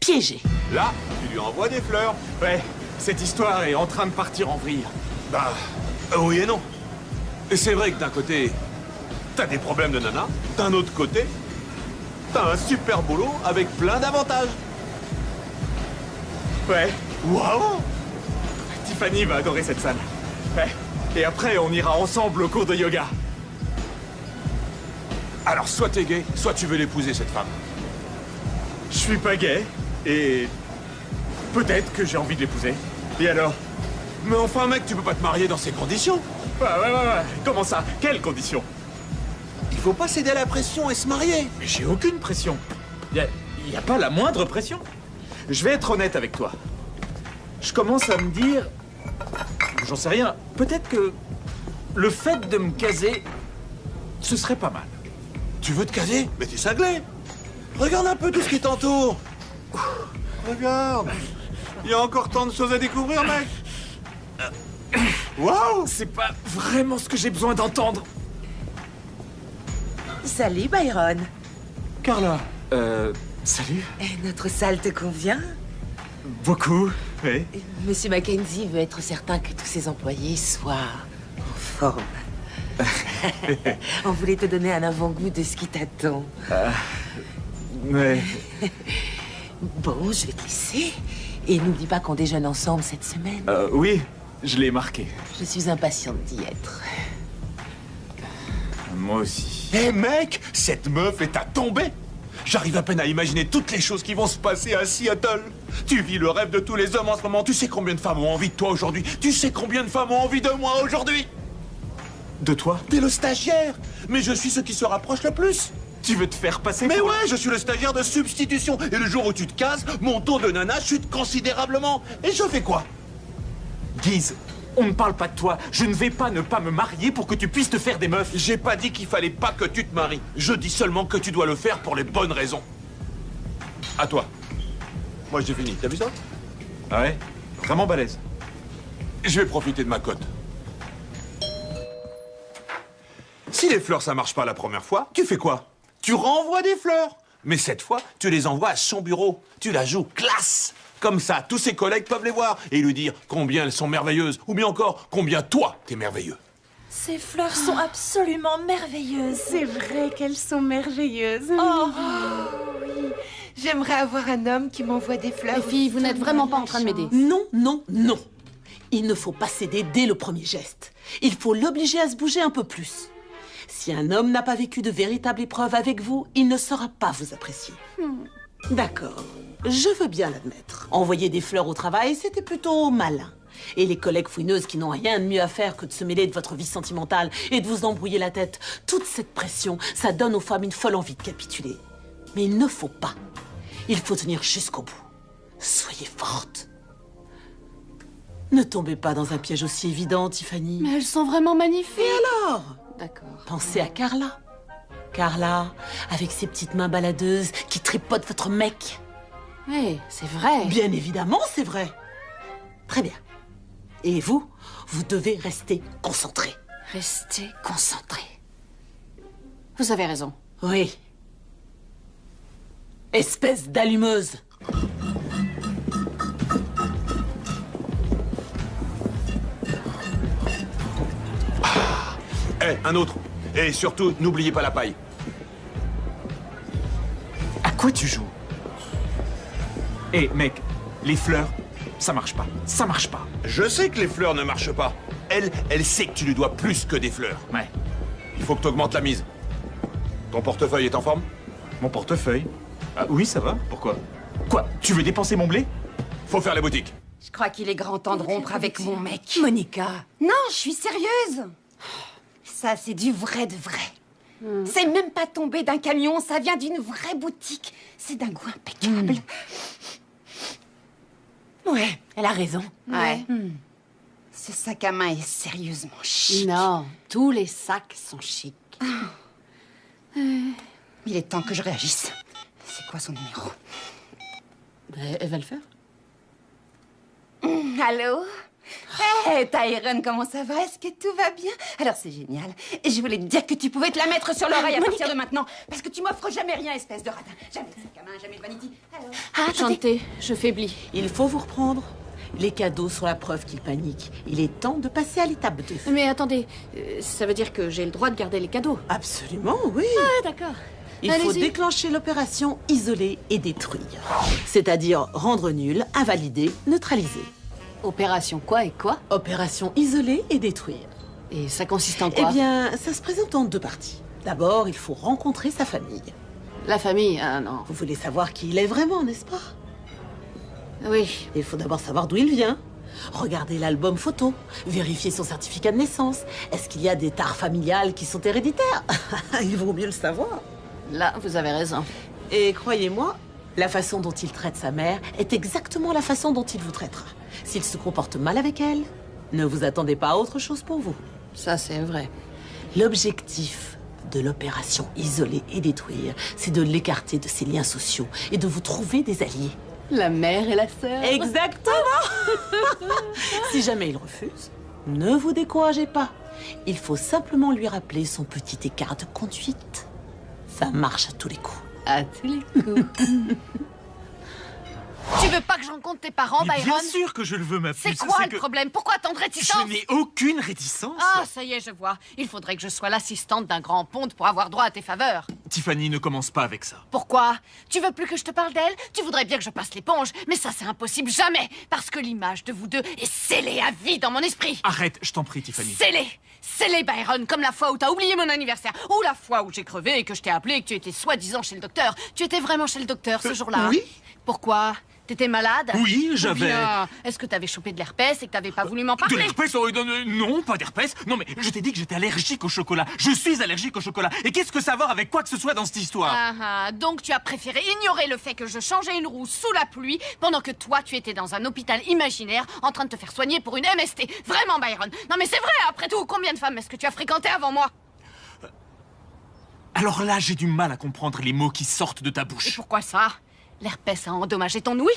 Piégé. Là, tu lui envoies des fleurs. Ouais, cette histoire est en train de partir en vrille. Bah, oui et non. Et c'est vrai que d'un côté, t'as des problèmes de nana. D'un autre côté, t'as un super boulot avec plein d'avantages. Ouais. Waouh! Tiffany va adorer cette salle. Ouais. Et après, on ira ensemble au cours de yoga. Alors, soit t'es gay, soit tu veux l'épouser, cette femme. Je suis pas gay, et peut-être que j'ai envie de l'épouser. Et alors? Mais enfin, mec, tu peux pas te marier dans ces conditions. Ouais. Comment ça? Quelles conditions? Il faut pas céder à la pression et se marier. Mais j'ai aucune pression. Y a pas la moindre pression. Je vais être honnête avec toi. Je commence à me dire... J'en sais rien. Peut-être que le fait de me caser, ce serait pas mal. Tu veux te caser? Mais t'es cinglé. Regarde un peu tout ce qui t'entoure. Regarde. Il y a encore tant de choses à découvrir, mec. Waouh! C'est pas vraiment ce que j'ai besoin d'entendre. Salut, Byron. Carla, salut. Et notre salle te convient? Beaucoup, oui. Monsieur Mackenzie veut être certain que tous ses employés soient en forme. On voulait te donner un avant-goût de ce qui t'attend. Ouais. Bon, je vais te laisser. Et n'oublie pas qu'on déjeune ensemble cette semaine. Oui, je l'ai marqué. Je suis impatiente d'y être. Moi aussi. Hé mec, cette meuf est à tomber. J'arrive à peine à imaginer toutes les choses qui vont se passer à Seattle. Tu vis le rêve de tous les hommes en ce moment. Tu sais combien de femmes ont envie de toi aujourd'hui? Tu sais combien de femmes ont envie de moi aujourd'hui? De toi? T'es le stagiaire. Mais je suis ce qui se rapproche le plus. Tu veux te faire passer? Mais ouais, je suis le stagiaire de substitution. Et le jour où tu te cases, mon taux de nana chute considérablement. Et je fais quoi? Guise, on ne parle pas de toi. Je ne vais pas ne pas me marier pour que tu puisses te faire des meufs. J'ai pas dit qu'il fallait pas que tu te maries. Je dis seulement que tu dois le faire pour les bonnes raisons. À toi. Moi, j'ai fini. T'as vu ça? Ah ouais? Vraiment balèze. Je vais profiter de ma cote. Si les fleurs, ça marche pas la première fois, tu fais quoi? Tu renvoies des fleurs. Mais cette fois, tu les envoies à son bureau. Tu la joues classe. Comme ça, tous ses collègues peuvent les voir et lui dire combien elles sont merveilleuses. Ou bien encore, combien toi, t'es merveilleux. Ces fleurs sont absolument merveilleuses. C'est vrai qu'elles sont merveilleuses. Oh, oui. J'aimerais avoir un homme qui m'envoie des fleurs. Les filles, vous n'êtes vraiment pas en train de m'aider. Non, non, non. Il ne faut pas céder dès le premier geste. Il faut l'obliger à se bouger un peu plus. Si un homme n'a pas vécu de véritable épreuve avec vous, il ne saura pas vous apprécier. D'accord, je veux bien l'admettre. Envoyer des fleurs au travail, c'était plutôt malin. Et les collègues fouineuses qui n'ont rien de mieux à faire que de se mêler de votre vie sentimentale et de vous embrouiller la tête, toute cette pression, ça donne aux femmes une folle envie de capituler. Mais il ne faut pas. Il faut tenir jusqu'au bout. Soyez forte. Ne tombez pas dans un piège aussi évident, Tiffany. Mais elles sont vraiment magnifiques. Et alors? D'accord. Pensez à Carla. Carla, avec ses petites mains baladeuses qui tripotent votre mec. Oui, c'est vrai. Bien évidemment, c'est vrai. Très bien. Et vous, vous devez rester concentré. Restez concentré. Vous avez raison. Oui. Espèce d'allumeuse. Un autre. Et surtout, n'oubliez pas la paille. À quoi tu joues? Mec, les fleurs, ça marche pas. Ça marche pas. Je sais que les fleurs ne marchent pas. Elle sait que tu lui dois plus que des fleurs. Ouais. Il faut que tu augmentes la mise. Ton portefeuille est en forme? Mon portefeuille? Ah oui, ça va. Pourquoi? Quoi? Tu veux dépenser mon blé? Faut faire la boutique. Je crois qu'il est grand temps de rompre avec mon mec. Monica. Non, je suis sérieuse. Ça, c'est du vrai de vrai. C'est même pas tombé d'un camion, ça vient d'une vraie boutique. C'est d'un goût impeccable. Ouais, elle a raison. Ouais. Ce sac à main est sérieusement chic. Non, tous les sacs sont chics. Il est temps que je réagisse. C'est quoi son numéro? Elle va le faire. Allô? Hey, Tyron, comment ça va? Est-ce que tout va bien? Alors, c'est génial. Et je voulais te dire que tu pouvais te la mettre sur l'oreille à partir de maintenant. Parce que tu m'offres jamais rien, espèce de radin. Jamais de sac à main, jamais de vanity. Alors... Chantez, je faiblis. Il faut vous reprendre. Les cadeaux sont la preuve qu'il panique. Il est temps de passer à l'étape 2. Mais attendez, ça veut dire que j'ai le droit de garder les cadeaux? Absolument, oui. Ah, d'accord. Il faut déclencher l'opération isoler et détruire. C'est-à-dire rendre nul, invalider, neutraliser. Opération quoi et quoi? Opération isoler et détruire. Et ça consiste en quoi? Eh bien, ça se présente en deux parties. D'abord, il faut rencontrer sa famille. La famille, ah non. Vous voulez savoir qui il est vraiment, n'est-ce pas? Oui. Il faut d'abord savoir d'où il vient. Regardez l'album photo, vérifier son certificat de naissance. Est-ce qu'il y a des tares familiales qui sont héréditaires? Il vaut mieux le savoir. Là, vous avez raison. Et croyez-moi, la façon dont il traite sa mère est exactement la façon dont il vous traitera. S'il se comporte mal avec elle, ne vous attendez pas à autre chose pour vous. Ça, c'est vrai. L'objectif de l'opération Isoler et Détruire, c'est de l'écarter de ses liens sociaux et de vous trouver des alliés. La mère et la sœur. Exactement. Si jamais il refuse, ne vous découragez pas. Il faut simplement lui rappeler son petit écart de conduite. Ça marche à tous les coups. À tous les coups. Tu veux pas que je rencontre tes parents, Mais Byron? bien sûr que je le veux, ma puce. C'est quoi le problème? Pourquoi tant de réticence? Je n'ai aucune réticence. Ah, ça y est, je vois. Il faudrait que je sois l'assistante d'un grand ponte pour avoir droit à tes faveurs. Tiffany, ne commence pas avec ça. Pourquoi? Tu veux plus que je te parle d'elle? Tu voudrais bien que je passe l'éponge, mais ça c'est impossible, jamais! Parce que l'image de vous deux est scellée à vie dans mon esprit. Arrête, je t'en prie, Tiffany. Scellée! Scellée, Byron, comme la fois où t'as oublié mon anniversaire, ou la fois où j'ai crevé et que je t'ai appelé et que tu étais soi-disant chez le docteur. Tu étais vraiment chez le docteur ce jour-là? Oui. Pourquoi? T'étais malade? Oui, Ou j'avais... bien, est-ce que t'avais chopé de l'herpès et que t'avais pas voulu m'en De parler? l'herpès? Non, pas d'herpès. Non, mais je t'ai dit que j'étais allergique au chocolat. Je suis allergique au chocolat. Et qu'est-ce que ça va voir avec quoi que ce soit dans cette histoire? Donc tu as préféré ignorer le fait que je changeais une roue sous la pluie pendant que toi tu étais dans un hôpital imaginaire en train de te faire soigner pour une MST. Vraiment, Byron. Non mais c'est vrai, après tout, combien de femmes est-ce que tu as fréquenté avant moi? Alors là, j'ai du mal à comprendre les mots qui sortent de ta Et bouche. pourquoi ça? L'herpès a endommagé ton ouïe?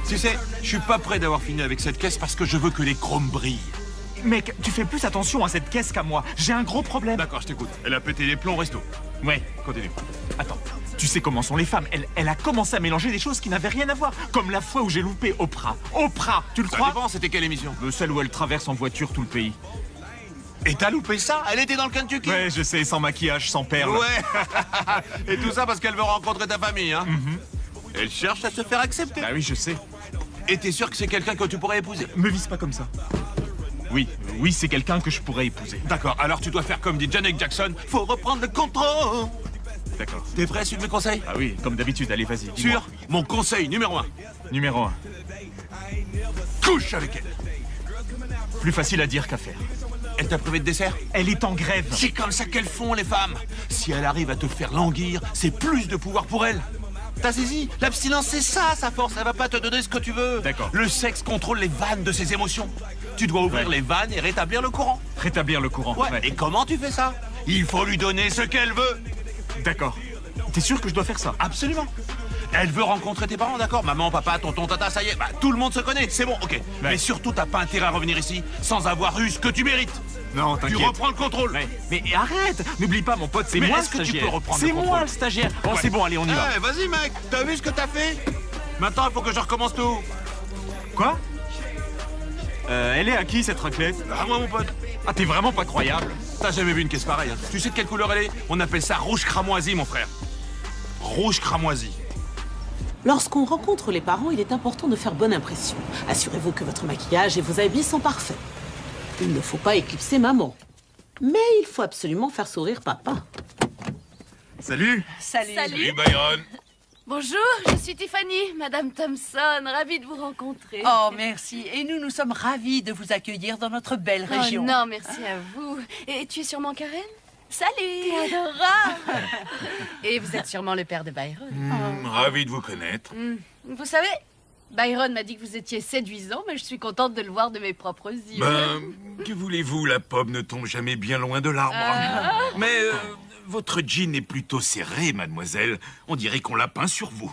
Tu sais, je suis pas prêt d'avoir fini avec cette caisse parce que je veux que les chromes brillent. Mec, tu fais plus attention à cette caisse qu'à moi. J'ai un gros problème. D'accord, je t'écoute. Elle a pété les plombs, resto. Ouais, continue. Attends, tu sais comment sont les femmes. Elle a commencé à mélanger des choses qui n'avaient rien à voir. Comme la fois où j'ai loupé Oprah. Oprah, tu le Ça crois? dépend, c'était quelle émission? Celle où elle traverse en voiture tout le pays. Et t'as loupé ça? Elle était dans le Kentucky? Ouais, je sais, sans maquillage, sans perles. Ouais. Et tout ça parce qu'elle veut rencontrer ta famille, hein? Elle cherche à se faire accepter. Bah oui, je sais. Et t'es sûr que c'est quelqu'un que tu pourrais épouser? Me vise pas comme ça. Oui, c'est quelqu'un que je pourrais épouser. D'accord, alors tu dois faire comme dit Janet Jackson, faut reprendre le contrôle. D'accord. T'es prêt à suivre mes conseils? Ah oui, comme d'habitude, allez, vas-y. dis-moi. Sûr? Mon conseil numéro 1. Numéro 1. Couche avec elle. Plus facile à dire qu'à faire. Elle t'a privé de dessert? Elle est en grève. C'est comme ça qu'elles font, les femmes. Si elle arrive à te faire languir, c'est plus de pouvoir pour elle. T'as saisi? L'abstinence, c'est ça, sa force. Elle va pas te donner ce que tu veux. D'accord. Le sexe contrôle les vannes de ses émotions. Tu dois ouvrir les vannes et rétablir le courant. Rétablir le courant. Ouais. Et comment tu fais ça? Il faut lui donner ce qu'elle veut. D'accord. T'es sûr que je dois faire ça? Absolument. Elle veut rencontrer tes parents, d'accord? Maman, papa, tonton, tata, ça y est. Bah, tout le monde se connaît, c'est bon, ok. Ouais. Mais surtout, t'as pas intérêt à revenir ici sans avoir eu ce que tu mérites. Non, Tu t'inquiète. reprends le contrôle. Ouais. Mais arrête! N'oublie pas, mon pote, c'est Mais moi est-ce le que tu stagiaire. peux reprendre C'est le moi contrôle? le stagiaire. Bon, Ouais. c'est bon, allez, on y va. Eh, vas-y, mec, t'as vu ce que t'as fait? Maintenant, il faut que je recommence tout. Quoi? Elle est à qui, cette raclette? À moi, mon pote. Ah, t'es vraiment pas croyable. T'as jamais vu une caisse pareille, hein? Tu sais de quelle couleur elle est? On appelle ça rouge cramoisi, mon frère. Rouge cramoisi. Lorsqu'on rencontre les parents, il est important de faire bonne impression. Assurez-vous que votre maquillage et vos habits sont parfaits. Il ne faut pas éclipser maman. Mais il faut absolument faire sourire papa. Salut. Salut. Byron. Bonjour, je suis Tiffany, Madame Thompson, ravie de vous rencontrer. Oh, merci. Et nous sommes ravis de vous accueillir dans notre belle région. Oh non, merci à vous. Et tu es sûrement Karen? Salut. T'es adorable. Et vous êtes sûrement le père de Byron. Ravi de vous connaître. Vous savez, Byron m'a dit que vous étiez séduisant, mais je suis contente de le voir de mes propres yeux. Ben, que voulez-vous, la pomme ne tombe jamais bien loin de l'arbre. Mais votre jean est plutôt serré, mademoiselle. On dirait qu'on l'a peint sur vous.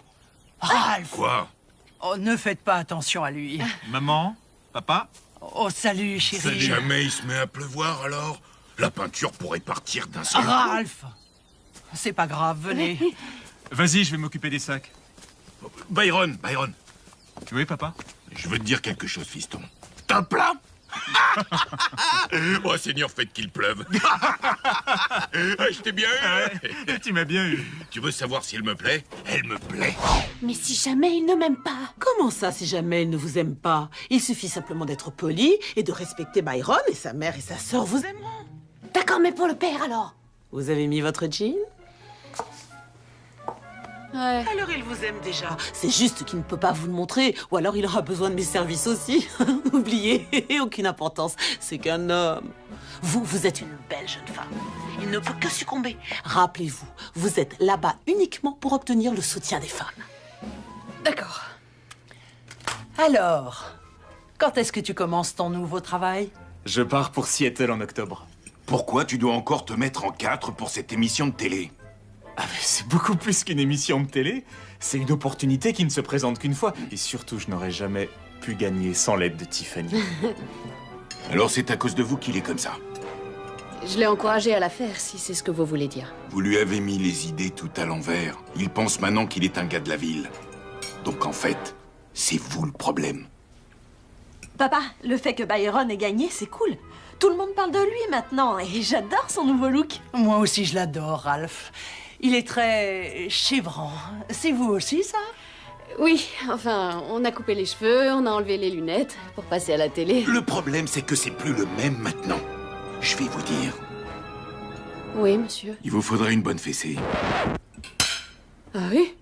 Ralph! Quoi? Oh, ne faites pas attention à lui. Maman? Papa? Oh, salut, Si chérie. jamais il se met à pleuvoir, alors la peinture pourrait partir d'un seul coup. Ralph! C'est pas grave, venez. Vas-y, je vais m'occuper des sacs. Byron, Oui, papa? je veux te dire quelque chose, fiston. T'as le plat? Oh, Seigneur, faites qu'il pleuve. Je t'ai bien eu. Tu m'as bien eu. Tu veux savoir si elle me plaît? Elle me plaît. Mais si jamais il ne m'aime pas? Comment ça, si jamais il ne vous aime pas? Il suffit simplement d'être poli et de respecter Byron, et sa mère et sa sœur vous aimeront. D'accord, mais pour le père alors? Vous avez mis votre jean? Ouais. Alors il vous aime déjà. C'est juste qu'il ne peut pas vous le montrer, ou alors il aura besoin de mes services aussi. Oubliez, aucune importance. C'est qu'un homme. Vous êtes une belle jeune femme. Il ne peut que succomber. Rappelez-vous, vous êtes là-bas uniquement pour obtenir le soutien des femmes. D'accord. Alors, quand est-ce que tu commences ton nouveau travail? Je pars pour Seattle en octobre. Pourquoi tu dois encore te mettre en 4 pour cette émission de télé? Ah mais c'est beaucoup plus qu'une émission de télé. C'est une opportunité qui ne se présente qu'une fois. Et surtout, je n'aurais jamais pu gagner sans l'aide de Tiffany. Alors c'est à cause de vous qu'il est comme ça. Je l'ai encouragé à la faire, si c'est ce que vous voulez dire. Vous lui avez mis les idées tout à l'envers. Il pense maintenant qu'il est un gars de la ville. Donc en fait, c'est vous le problème. Papa, le fait que Byron ait gagné, c'est cool. Tout le monde parle de lui maintenant et j'adore son nouveau look. Moi aussi, je l'adore, Ralph. Il est très chevrant. C'est vous aussi, ça? Oui, enfin, on a coupé les cheveux, on a enlevé les lunettes pour passer à la télé. Le problème, c'est que c'est plus le même maintenant. Je vais vous dire. Oui, monsieur. Il vous faudrait une bonne fessée. Ah oui?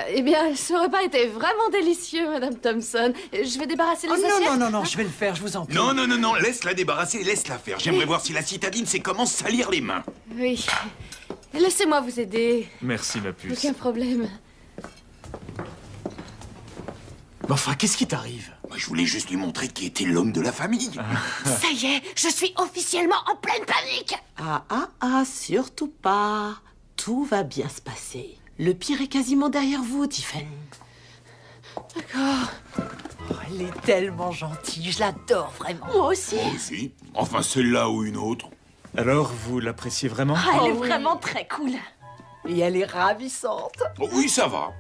Eh bien, ce repas était vraiment délicieux, Madame Thompson. Je vais débarrasser les assiettes. Non, je vais le faire, je vous en prie. Non, laisse-la débarrasser, laisse-la faire. J'aimerais voir si la citadine sait comment salir les mains. Oui. Laissez-moi vous aider. Merci, ma puce. Aucun problème. Mais enfin, qu'est-ce qui t'arrive? Moi, je voulais juste lui montrer qui était l'homme de la famille. Ça y est, je suis officiellement en pleine panique. Surtout pas. Tout va bien se passer. Le pire est quasiment derrière vous, Tiffany. D'accord. Oh, elle est tellement gentille, je l'adore vraiment. Moi aussi. Moi aussi. Enfin, celle-là ou une autre. Alors, vous l'appréciez vraiment? Ah, elle est vraiment très cool. Et elle est ravissante. Oh, oui, ça va.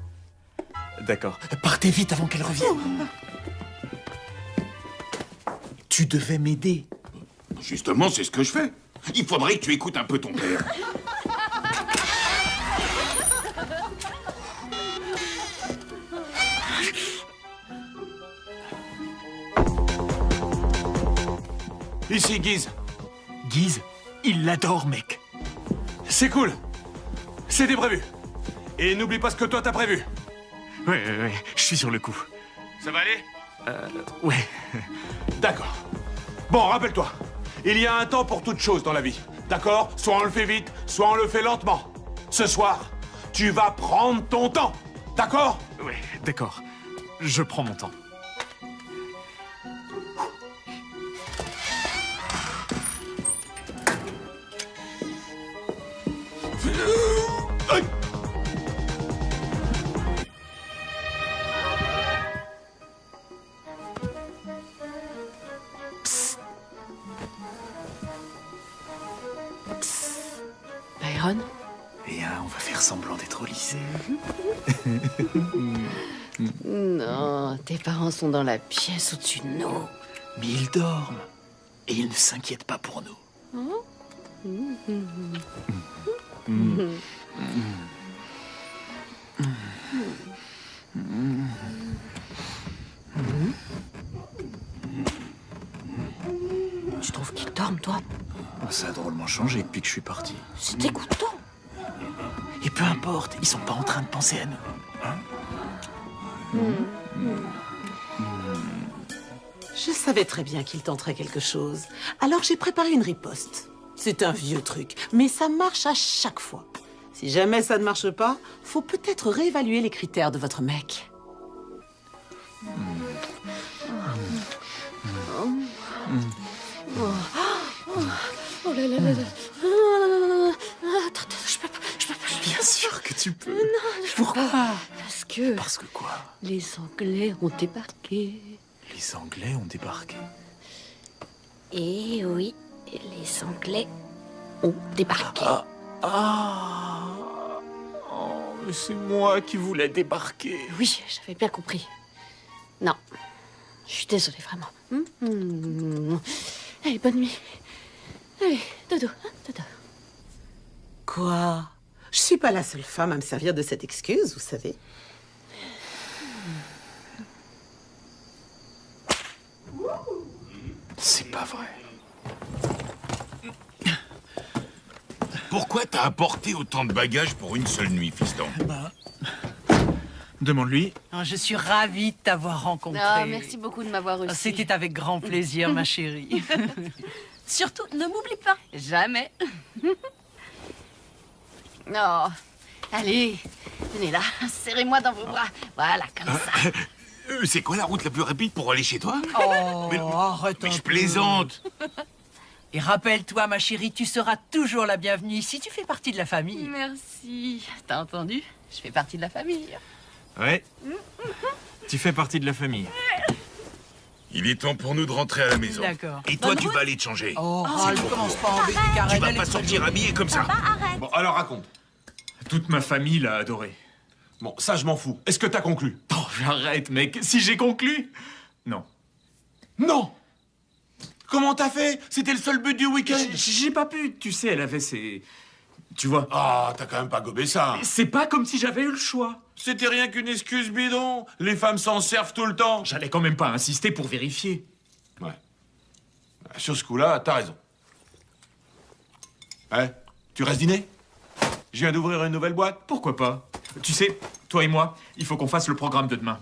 D'accord. Partez vite avant qu'elle revienne. Tu devais m'aider. Justement, c'est ce que je fais. Il faudrait que tu écoutes un peu ton père. Ici, Guise. Guise, il l'adore, mec. C'est cool. C'était prévu. Et n'oublie pas ce que toi t'as prévu. Ouais, je suis sur le coup. Ça va aller? Ouais. D'accord. Bon, rappelle-toi. Il y a un temps pour toute chose dans la vie. D'accord? Soit on le fait vite, soit on le fait lentement. Ce soir, tu vas prendre ton temps. D'accord? Ouais, d'accord. Je prends mon temps. Byron? Viens, on va faire semblant d'être au lycée. Non, tes parents sont dans la pièce au-dessus de nous. Mais ils dorment. Et ils ne s'inquiètent pas pour nous. Tu trouves qu'ils dorment, toi? Ça a drôlement changé depuis que je suis parti. C'est dégoûtant. Et peu importe, ils sont pas en train de penser à nous. Hein? Je savais très bien qu'il tenterait quelque chose. Alors j'ai préparé une riposte. C'est un vieux truc, mais ça marche à chaque fois. Si jamais ça ne marche pas, faut peut-être réévaluer les critères de votre mec. Oh là là là là. Attends, je peux pas. Bien sûr que tu peux. Non, Pourquoi? Parce que quoi? Les Anglais ont débarqué. Les Anglais ont débarqué. Eh oui, les Anglais ont débarqué. Oh, mais c'est moi qui voulais débarquer. Oui, j'avais bien compris. Non, je suis désolée, vraiment. Allez, bonne nuit. Allez, dodo, hein, dodo. Quoi? Je suis pas la seule femme à me servir de cette excuse, vous savez. C'est pas vrai. Pourquoi t'as apporté autant de bagages pour une seule nuit, fiston? Demande-lui. Je suis ravie de t'avoir rencontré. Ah, merci beaucoup de m'avoir reçu. C'était avec grand plaisir, ma chérie. Surtout, ne m'oublie pas. Jamais. Non. Allez, venez là, serrez-moi dans vos bras. Voilà, comme ça. C'est quoi la route la plus rapide pour aller chez toi? Oh, mais arrête mais un je peu. plaisante. Et rappelle-toi, ma chérie, tu seras toujours la bienvenue ici. Tu fais partie de la famille. Merci. T'as entendu? Je fais partie de la famille. Ouais. Tu fais partie de la famille. Il est temps pour nous de rentrer à la maison. D'accord. Et toi, tu vas aller te changer. Oh, Ralph, commence pas à embêter Karen. Tu vas elle pas est sortir habillé comme ça. Bon, alors raconte. Toute ma famille l'a adoré. Bon, ça, je m'en fous. Est-ce que t'as conclu? Oh, j'arrête, mec. Si j'ai conclu? Non. Non! Comment t'as fait? C'était le seul but du week-end. J'ai pas pu. Tu sais, elle avait ses... Tu vois. Ah, t'as quand même pas gobé ça. C'est pas comme si j'avais eu le choix. C'était rien qu'une excuse bidon. Les femmes s'en servent tout le temps. J'allais quand même pas insister pour vérifier. Ouais. Sur ce coup-là, t'as raison. Ouais, tu restes dîner? Je viens d'ouvrir une nouvelle boîte. Pourquoi pas? Tu sais, toi et moi, il faut qu'on fasse le programme de demain.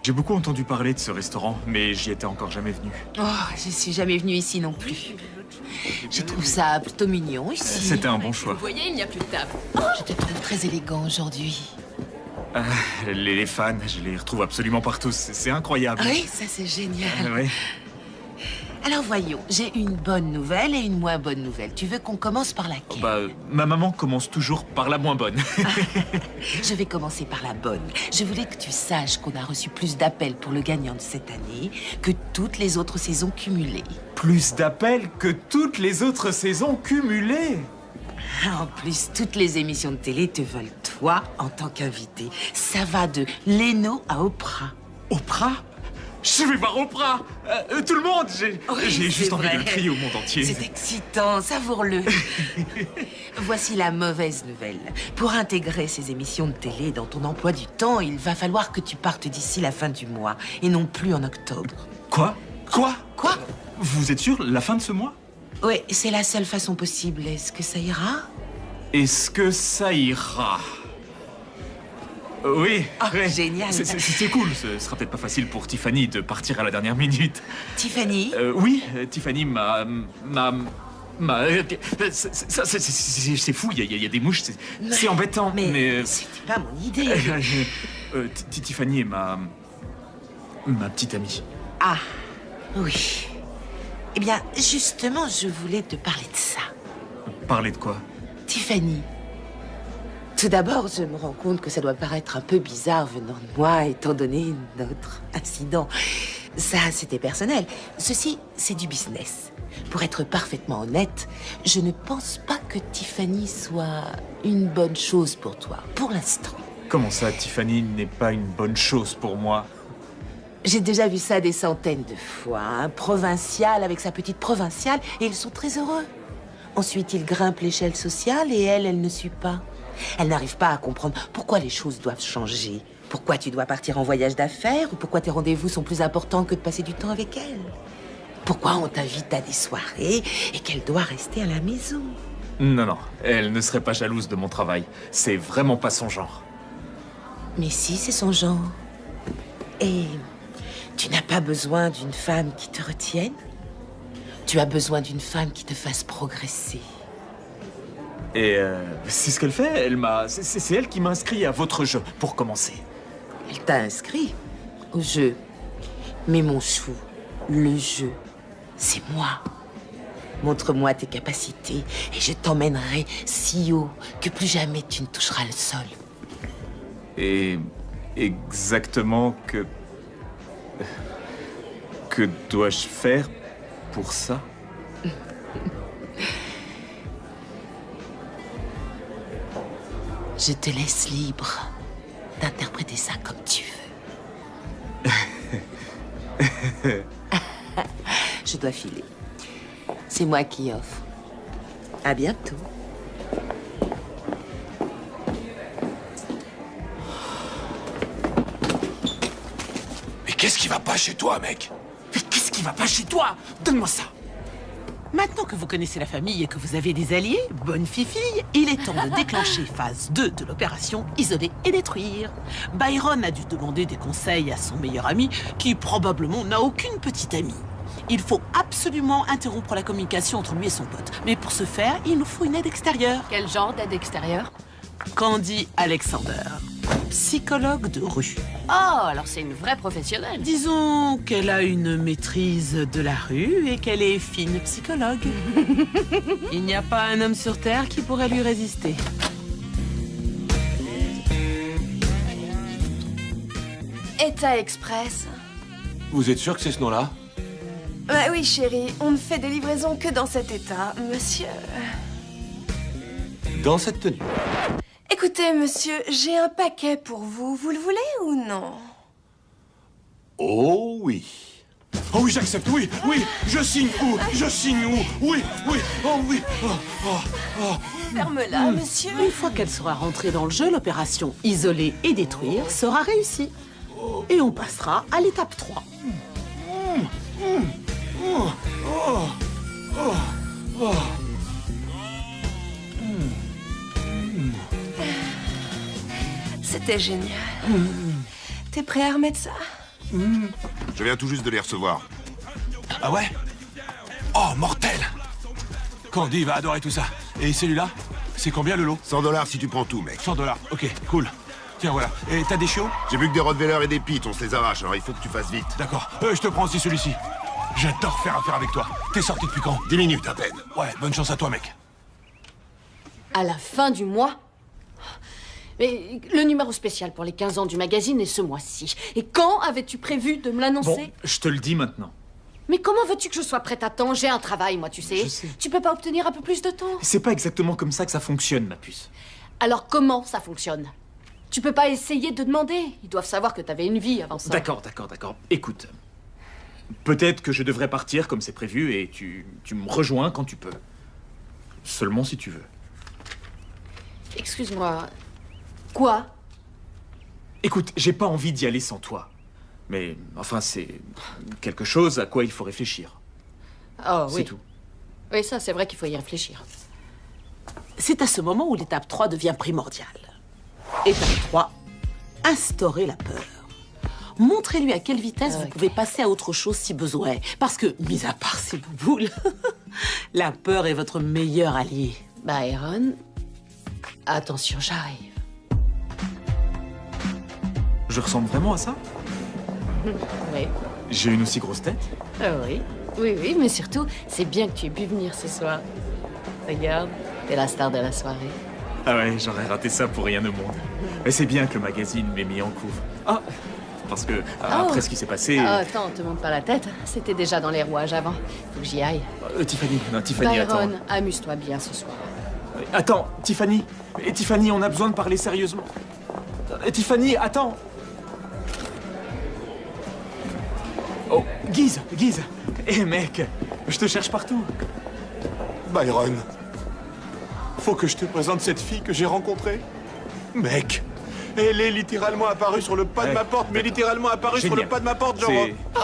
J'ai beaucoup entendu parler de ce restaurant, mais j'y étais encore jamais venu. Oh, je suis jamais venue ici non plus. Je trouve ça plutôt mignon ici. C'était un bon choix. Vous voyez, il n'y a plus de table. Je te trouve très élégant aujourd'hui. Les fans, je les retrouve absolument partout. C'est incroyable. Oui, ça c'est génial. Ouais. Alors voyons, j'ai une bonne nouvelle et une moins bonne nouvelle. Tu veux qu'on commence par laquelle? Bah, ma maman commence toujours par la moins bonne. Je vais commencer par la bonne. Je voulais que tu saches qu'on a reçu plus d'appels pour le gagnant de cette année que toutes les autres saisons cumulées. Plus d'appels que toutes les autres saisons cumulées. En plus, toutes les émissions de télé te veulent toi en tant qu'invité. Ça va de Leno à Oprah. Oprah? Je vais voir Oprah. Tout le monde. J'ai juste envie de le crier au monde entier. C'est excitant, savoure-le. Voici la mauvaise nouvelle. Pour intégrer ces émissions de télé dans ton emploi du temps, il va falloir que tu partes d'ici la fin du mois et non plus en octobre. Quoi? Quoi? Quoi? Vous êtes sûr? La fin de ce mois? Oui, c'est la seule façon possible. Est-ce que ça ira? Est-ce que ça ira? Oui, ouais. Génial. C'est cool. Ce sera peut-être pas facile pour Tiffany de partir à la dernière minute. Tiffany? Oui, Tiffany m'a... C'est fou, il y a des mouches, c'est embêtant. Mais c'était pas mon idée. Tiffany est ma petite amie. Ah, oui. Eh bien, justement, je voulais te parler de ça. Parler de quoi? Tiffany. Tout d'abord, je me rends compte que ça doit paraître un peu bizarre venant de moi, étant donné notre incident. Ça, c'était personnel. Ceci, c'est du business. Pour être parfaitement honnête, je ne pense pas que Tiffany soit une bonne chose pour toi, pour l'instant. Comment ça, Tiffany n'est pas une bonne chose pour moi? J'ai déjà vu ça des centaines de fois. Un provincial avec sa petite provinciale, et ils sont très heureux. Ensuite, il grimpe l'échelle sociale et elle ne suit pas. Elle n'arrive pas à comprendre pourquoi les choses doivent changer. Pourquoi tu dois partir en voyage d'affaires ou pourquoi tes rendez-vous sont plus importants que de passer du temps avec elle. Pourquoi on t'invite à des soirées et qu'elle doit rester à la maison. Non, elle ne serait pas jalouse de mon travail. C'est vraiment pas son genre. Mais si, c'est son genre. Et tu n'as pas besoin d'une femme qui te retienne. Tu as besoin d'une femme qui te fasse progresser. Et c'est ce qu'elle fait. C'est elle qui m'a inscrit à votre jeu, pour commencer. Elle t'a inscrit au jeu. Mais mon chou, le jeu, c'est moi. Montre-moi tes capacités et je t'emmènerai si haut que plus jamais tu ne toucheras le sol. Et exactement que dois-je faire pour ça? Je te laisse libre d'interpréter ça comme tu veux. Je dois filer. C'est moi qui offre. À bientôt. Mais qu'est-ce qui va pas chez toi, mec? Mais qu'est-ce qui va pas chez toi? Donne-moi ça. Maintenant que vous connaissez la famille et que vous avez des alliés, bonne fifille, il est temps de déclencher phase 2 de l'opération isoler et détruire. Byron a dû demander des conseils à son meilleur ami, qui probablement n'a aucune petite amie. Il faut absolument interrompre la communication entre lui et son pote. Mais pour ce faire, il nous faut une aide extérieure. Quel genre d'aide extérieure? Candy Alexander, psychologue de rue. Oh, alors c'est une vraie professionnelle. Disons qu'elle a une maîtrise de la rue et qu'elle est fine psychologue. Il n'y a pas un homme sur Terre qui pourrait lui résister. État Express. Vous êtes sûr que c'est ce nom-là? Bah oui, chérie, on ne fait des livraisons que dans cet état, monsieur. Dans cette tenue. Écoutez, monsieur, j'ai un paquet pour vous. Vous le voulez ou non? Oh oui. Oh oui, j'accepte, oui, oui. Je signe où? Je signe où? Oui, oui, oh oui. Ferme-la, monsieur. Une fois qu'elle sera rentrée dans le jeu, l'opération isoler et détruire sera réussie. Et on passera à l'étape 3. C'était génial. T'es prêt à remettre ça? Je viens tout juste de les recevoir. Ah ouais? Oh, mortel! Candy va adorer tout ça. Et celui-là? C'est combien le lot? 100 $ si tu prends tout, mec. 100 $, ok, cool. Tiens, voilà. Et t'as des chiots? J'ai vu que des Rottweilers et des Pits, on se les arrache, alors il faut que tu fasses vite. D'accord. Je te prends aussi celui-ci. J'adore faire affaire avec toi. T'es sorti depuis quand? 10 minutes à peine. Ouais, bonne chance à toi, mec. À la fin du mois? Mais le numéro spécial pour les 15 ans du magazine est ce mois-ci. Et quand avais-tu prévu de me l'annoncer? Bon, je te le dis maintenant. Mais comment veux-tu que je sois prête à temps? J'ai un travail, moi, tu sais. Je sais. Tu peux pas obtenir un peu plus de temps? C'est pas exactement comme ça que ça fonctionne, ma puce. Alors comment ça fonctionne? Tu peux pas essayer de demander? Ils doivent savoir que t'avais une vie avant ça. D'accord. Écoute, peut-être que je devrais partir comme c'est prévu et tu me rejoins quand tu peux. Seulement si tu veux. Excuse-moi. Quoi? Écoute, j'ai pas envie d'y aller sans toi. Mais, enfin, c'est quelque chose à quoi il faut réfléchir. Oh oui. C'est tout. Oui, ça, c'est vrai qu'il faut y réfléchir. C'est à ce moment où l'étape 3 devient primordiale. Étape 3, instaurer la peur. Montrez-lui à quelle vitesse vous pouvez passer à autre chose si besoin. Parce que, mis à part ces bouboules, la peur est votre meilleur allié. Byron, attention, j'arrive. Je ressemble vraiment à ça? Oui. J'ai une aussi grosse tête? Oui. Oui, mais surtout, c'est bien que tu aies pu venir ce soir. Regarde, t'es la star de la soirée. Ah ouais, j'aurais raté ça pour rien au monde. Mais c'est bien que le magazine m'ait mis en couve. Ah, parce que après ce qui s'est passé... Attends, te monte pas la tête. C'était déjà dans les rouages avant. Faut que j'y aille. Tiffany, attends. Byron, amuse-toi bien ce soir. Attends, Tiffany. Tiffany, on a besoin de parler sérieusement. Tiffany, attends. Oh, Guise. Eh mec, je te cherche partout. Byron, faut que je te présente cette fille que j'ai rencontrée. Mec, elle est littéralement apparue sur le pas de ma porte, mais littéralement apparue sur le pas de ma porte, genre...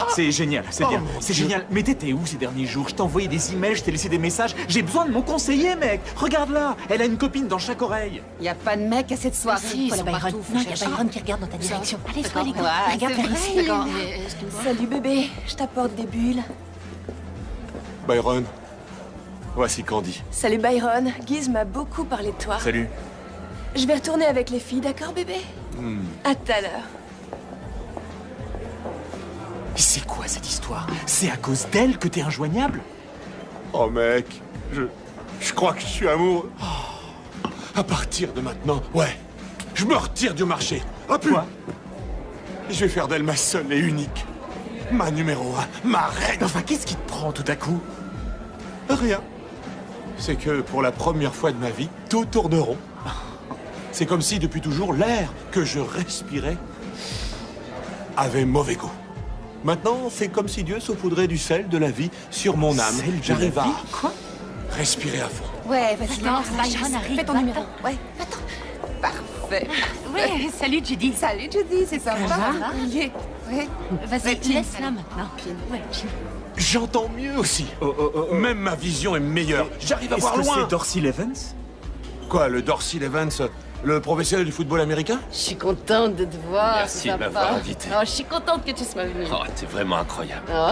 C'est génial, c'est bien, c'est génial. Mais t'étais où ces derniers jours? Je t'ai envoyé des emails, je t'ai laissé des messages. J'ai besoin de mon conseiller, mec. Regarde-la, elle a une copine dans chaque oreille. Y a pas de mec à cette soirée. Si, Faut la Byron. Byron. Non, Y a Byron qui regarde dans ta direction. Allez, toi, les gars. Ouais, Regarde c'est vers vrai, ici. d'accord, mais est-ce que moi- Salut, bébé. Je t'apporte des bulles. Byron, voici Candy. Salut, Byron. Guise m'a beaucoup parlé de toi. Salut. Je vais retourner avec les filles, d'accord, bébé? À tout à l'heure. C'est quoi cette histoire? C'est à cause d'elle que t'es injoignable? Oh mec, je crois que je suis amoureux. À partir de maintenant, ouais, je me retire du marché. Ah putain! Je vais faire d'elle ma seule et unique. Ma numéro 1, ma reine. Enfin, qu'est-ce qui te prend tout à coup? Rien. C'est que pour la première fois de ma vie, tout tourne rond. C'est comme si depuis toujours l'air que je respirais avait mauvais goût. Maintenant, c'est comme si Dieu saupoudrait du sel de la vie sur mon âme. J'arrive à respirer à fond. Ouais, vas-y, Attends, Byron arrive. Fais ton numéro. Ouais. Attends. Parfait. fait. Ouais, salut Judy. Salut Judy, c'est sympa. Ça va? Ouais. Vas-y, laisse-la maintenant. Ouais. J'entends mieux aussi. Même ma vision est meilleure. J'arrive à voir Est-ce que loin. c'est Dorsey Levens? Quoi, le Dorsey Levens, le professionnel du football américain? Je suis contente de te voir. Merci c'est de sympa. m'avoir invité. Oh, je suis contente que tu sois venue. Oh, t'es vraiment incroyable. Oh,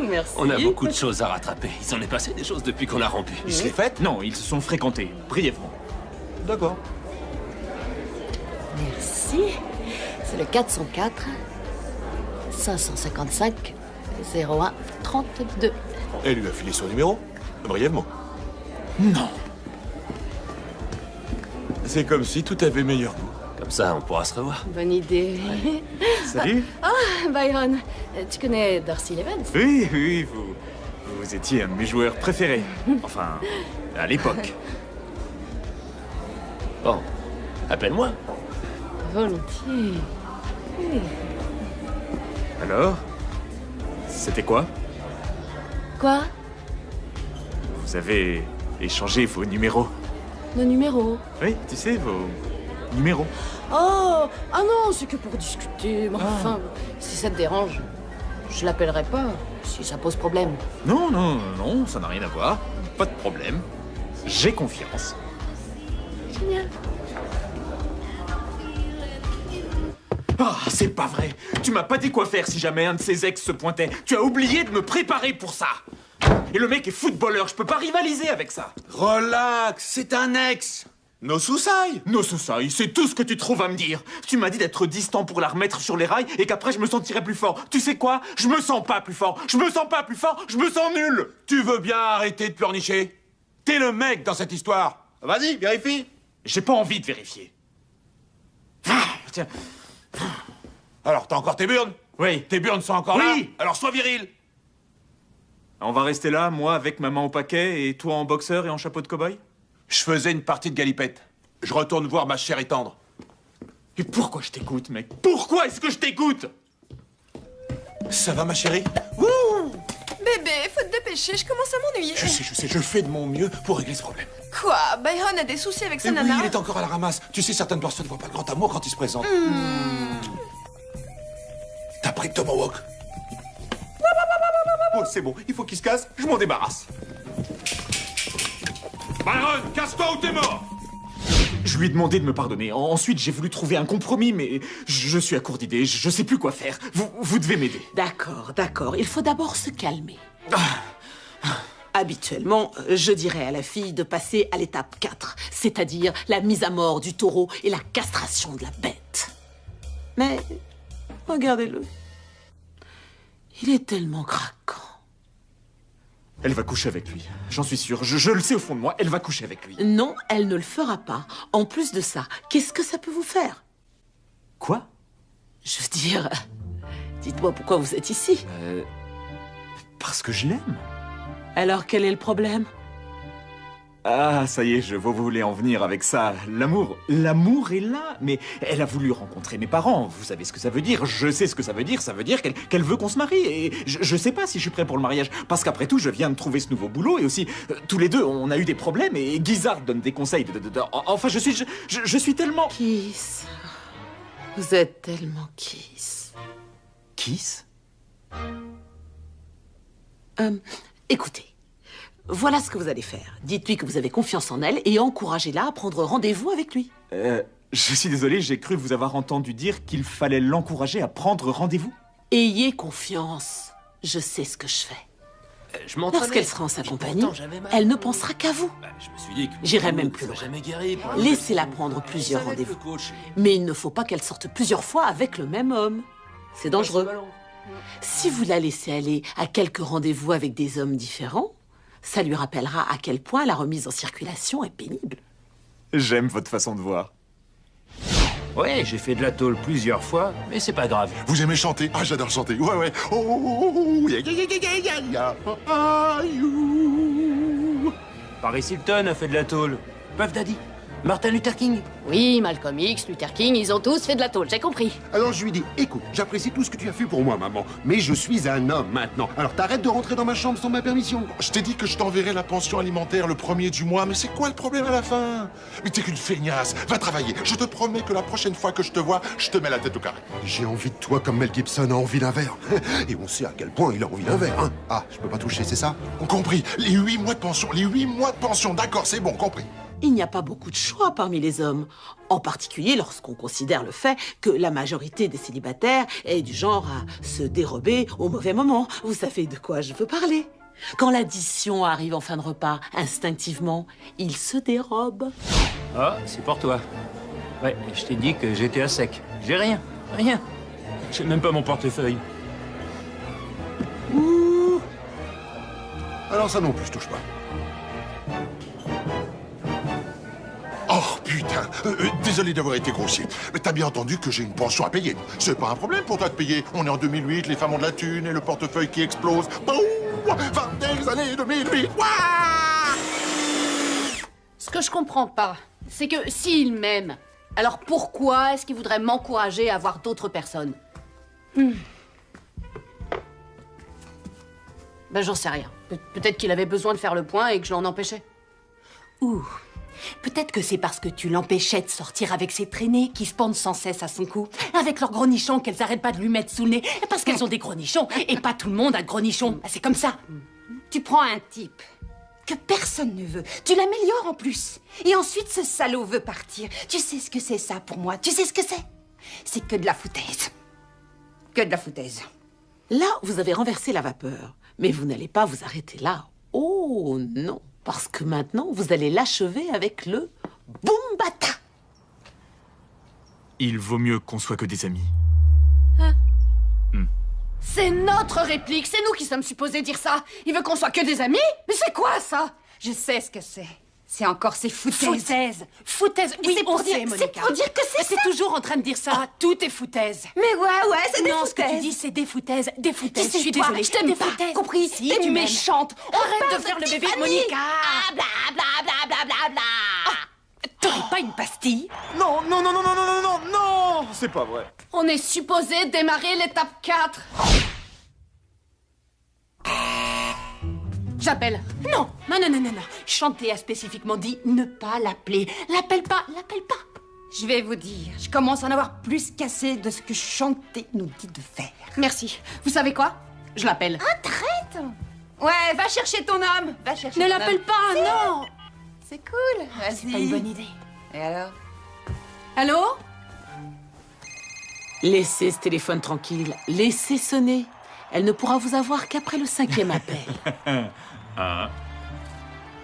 merci. On a beaucoup de choses à rattraper. Il s'en est passé des choses depuis qu'on a rompu. Ils se les fêtent? Non, ils se sont fréquentés, brièvement. D'accord. Merci. C'est le 404 555 01 32. Elle lui a filé son numéro, brièvement. Non. C'est comme si tout avait meilleur goût. Comme ça, on pourra se revoir. Bonne idée. Salut. Ah, Byron, tu connais Dorsey Levens? Oui, oui, vous étiez un de mes joueurs préférés. Enfin, à l'époque. Bon, appelle-moi. Volontiers. Oui. Alors? C'était quoi? Quoi? Vous avez échangé vos numéros. Nos numéros? Oui, tu sais, vos numéros. Oh! Ah non, c'est que pour discuter. Mais enfin, si ça te dérange, je l'appellerai pas, si ça pose problème. Non, non, non, ça n'a rien à voir. Pas de problème. J'ai confiance. Génial. Ah, c'est pas vrai. Tu m'as pas dit quoi faire si jamais un de ses ex se pointait. Tu as oublié de me préparer pour ça. Et le mec est footballeur, je peux pas rivaliser avec ça. Relax, c'est un ex. No soussailles. No soussailles, c'est tout ce que tu trouves à me dire. Tu m'as dit d'être distant pour la remettre sur les rails et qu'après je me sentirais plus fort. Tu sais quoi? Je me sens pas plus fort. Je me sens pas plus fort. Je me sens nul. Tu veux bien arrêter de pleurnicher? T'es le mec dans cette histoire. Vas-y, vérifie. J'ai pas envie de vérifier. Ah, tiens. Alors, t'as encore tes burnes? Oui. Tes burnes sont encore là? Alors sois viril. On va rester là, moi avec ma main au paquet et toi en boxeur et en chapeau de cow-boy? Je faisais une partie de galipette. Je retourne voir ma chère et tendre. Et pourquoi je t'écoute, mec? Pourquoi est-ce que je t'écoute? Ça va, ma chérie? Bébé, faut te dépêcher, je commence à m'ennuyer. Je sais, je fais de mon mieux pour régler ce problème. Quoi? Byron a des soucis avec sa Oui, nana? il est encore à la ramasse. Tu sais, certaines personnes ne voient pas le grand amour quand il se présente. T'as pris le tomahawk? Oh, c'est bon, il faut qu'il se casse, je m'en débarrasse. Byron, casse-toi ou t'es mort! Je lui ai demandé de me pardonner. Ensuite, j'ai voulu trouver un compromis, mais je suis à court d'idées. Je sais plus quoi faire. Vous devez m'aider. D'accord, d'accord. Il faut d'abord se calmer. Habituellement, je dirais à la fille de passer à l'étape 4, c'est-à-dire la mise à mort du taureau et la castration de la bête. Mais, regardez-le. Il est tellement craquant. Elle va coucher avec lui. J'en suis sûr. Je le sais au fond de moi. Elle va coucher avec lui. Non, elle ne le fera pas. En plus de ça, qu'est-ce que ça peut vous faire? Quoi? Je veux dire, dites-moi pourquoi vous êtes ici. Parce que je l'aime. Alors quel est le problème? Ah, ça y est, je vois où vous voulez en venir avec ça. L'amour. L'amour est là, mais elle a voulu rencontrer mes parents. Vous savez ce que ça veut dire. Je sais ce que ça veut dire. Ça veut dire qu'elle veut qu'on se marie. Et je sais pas si je suis prêt pour le mariage. Parce qu'après tout, je viens de trouver ce nouveau boulot. Et aussi, tous les deux, on a eu des problèmes. Et Guizard donne des conseils Enfin, je suis tellement... Kiss. Vous êtes tellement Kiss. Kiss? Écoutez. Voilà ce que vous allez faire. Dites-lui que vous avez confiance en elle et encouragez-la à prendre rendez-vous avec lui. Je suis désolé, j'ai cru vous avoir entendu dire qu'il fallait l'encourager à prendre rendez-vous. Ayez confiance. Je sais ce que je fais. Je m'entraînais. Lorsqu'elle sera en sa compagnie, Pourtant, j'avais mal. elle ne pensera qu'à vous. Je me suis dit que J'irai même plus loin. jamais guéri. Laissez-la prendre plusieurs rendez-vous. Mais il ne faut pas qu'elle sorte plusieurs fois avec le même homme. C'est dangereux. Si vous la laissez aller à quelques rendez-vous avec des hommes différents, ça lui rappellera à quel point la remise en circulation est pénible. J'aime votre façon de voir. Ouais, j'ai fait de la tôle plusieurs fois, mais c'est pas grave. Vous aimez chanter? Ah, j'adore chanter. Ouais, ouais. Oh, yeah, yeah, yeah, yeah, yeah. Paris Hilton a fait de la tôle. Puff Daddy. Martin Luther King? Oui, Malcolm X, Luther King, ils ont tous fait de la tôle, j'ai compris. Alors je lui dis, écoute, j'apprécie tout ce que tu as fait pour moi, maman, mais je suis un homme maintenant. Alors t'arrêtes de rentrer dans ma chambre sans ma permission. Je t'ai dit que je t'enverrai la pension alimentaire le 1er du mois, mais c'est quoi le problème à la fin? Mais t'es qu'une feignasse. Va travailler. Je te promets que la prochaine fois que je te vois, je te mets la tête au carré. J'ai envie de toi comme Mel Gibson a envie d'un verre. Et on sait à quel point il a envie d'un verre, hein. Ah, je peux pas toucher, c'est ça? Compris. Les 8 mois de pension. Les 8 mois de pension. D'accord, c'est bon, compris. Il n'y a pas beaucoup de choix parmi les hommes, en particulier lorsqu'on considère le fait que la majorité des célibataires est du genre à se dérober au mauvais moment. Vous savez de quoi je veux parler. Quand l'addition arrive en fin de repas, instinctivement, il se dérobe. Ah, c'est pour toi. Ouais, je t'ai dit que j'étais à sec. J'ai rien. J'ai même pas mon portefeuille. Ouh. Alors ça non plus, je touche pas. Oh putain, désolé d'avoir été grossier, mais t'as bien entendu que j'ai une pension à payer. C'est pas un problème pour toi de payer. On est en 2008, les femmes ont de la thune et le portefeuille qui explose. Boum, 20 des années 2008. Ouah. Ce que je comprends pas, c'est que s'il m'aime, alors pourquoi est-ce qu'il voudrait m'encourager à voir d'autres personnes? Ben j'en sais rien. Peut-être qu'il avait besoin de faire le point et que je l'en empêchais. Ouh. Peut-être que c'est parce que tu l'empêchais de sortir avec ses traînées qui se pendent sans cesse à son cou, avec leurs gros nichons qu'elles arrêtent pas de lui mettre sous le nez, parce qu'elles ont des gros nichons, et pas tout le monde a de gros nichons. C'est comme ça. Tu prends un type que personne ne veut, tu l'améliores en plus, et ensuite ce salaud veut partir. Tu sais ce que c'est ça pour moi? Tu sais ce que c'est? C'est que de la foutaise. Que de la foutaise. Là, vous avez renversé la vapeur, mais vous n'allez pas vous arrêter là. Oh non. Parce que maintenant, vous allez l'achever avec le boum bata. Il vaut mieux qu'on soit que des amis. Hein? C'est notre réplique, c'est nous qui sommes supposés dire ça. Il veut qu'on soit que des amis? Mais c'est quoi ça? Je sais ce que c'est. C'est encore ces foutaises. Foutaise, oui, c'est on pour dire, sait, Monica. c'est pour dire que c'est ça. C'est toujours en train de dire ça. Tout est foutaise. Mais ouais, c'est des non, foutaises. ce que tu dis, c'est des foutaises. Des foutaises. Tu sais, Je suis toi, désolée. je t'aime Des pas. foutaises. Compris? Si, T'es tu une m'aimes. méchante. Arrête de faire le bébé de Monica. Ah, bla bla bla bla bla bla. T'aurais pas une pastille? Non, c'est pas vrai. On est supposé démarrer l'étape 4. J'appelle. Non. Chanté a spécifiquement dit ne pas l'appeler. L'appelle pas. Je vais vous dire, je commence à en avoir plus qu'assez de ce que Chanté nous dit de faire. Merci. Vous savez quoi? Je l'appelle. Ah, traite. Ouais, va chercher ton homme. Va chercher Ne ton l'appelle homme. pas, Si. non. C'est cool. Vas-y. C'est pas une bonne idée. Et alors? Allô? Laissez ce téléphone tranquille. Laissez sonner. Elle ne pourra vous avoir qu'après le 5e appel. Un.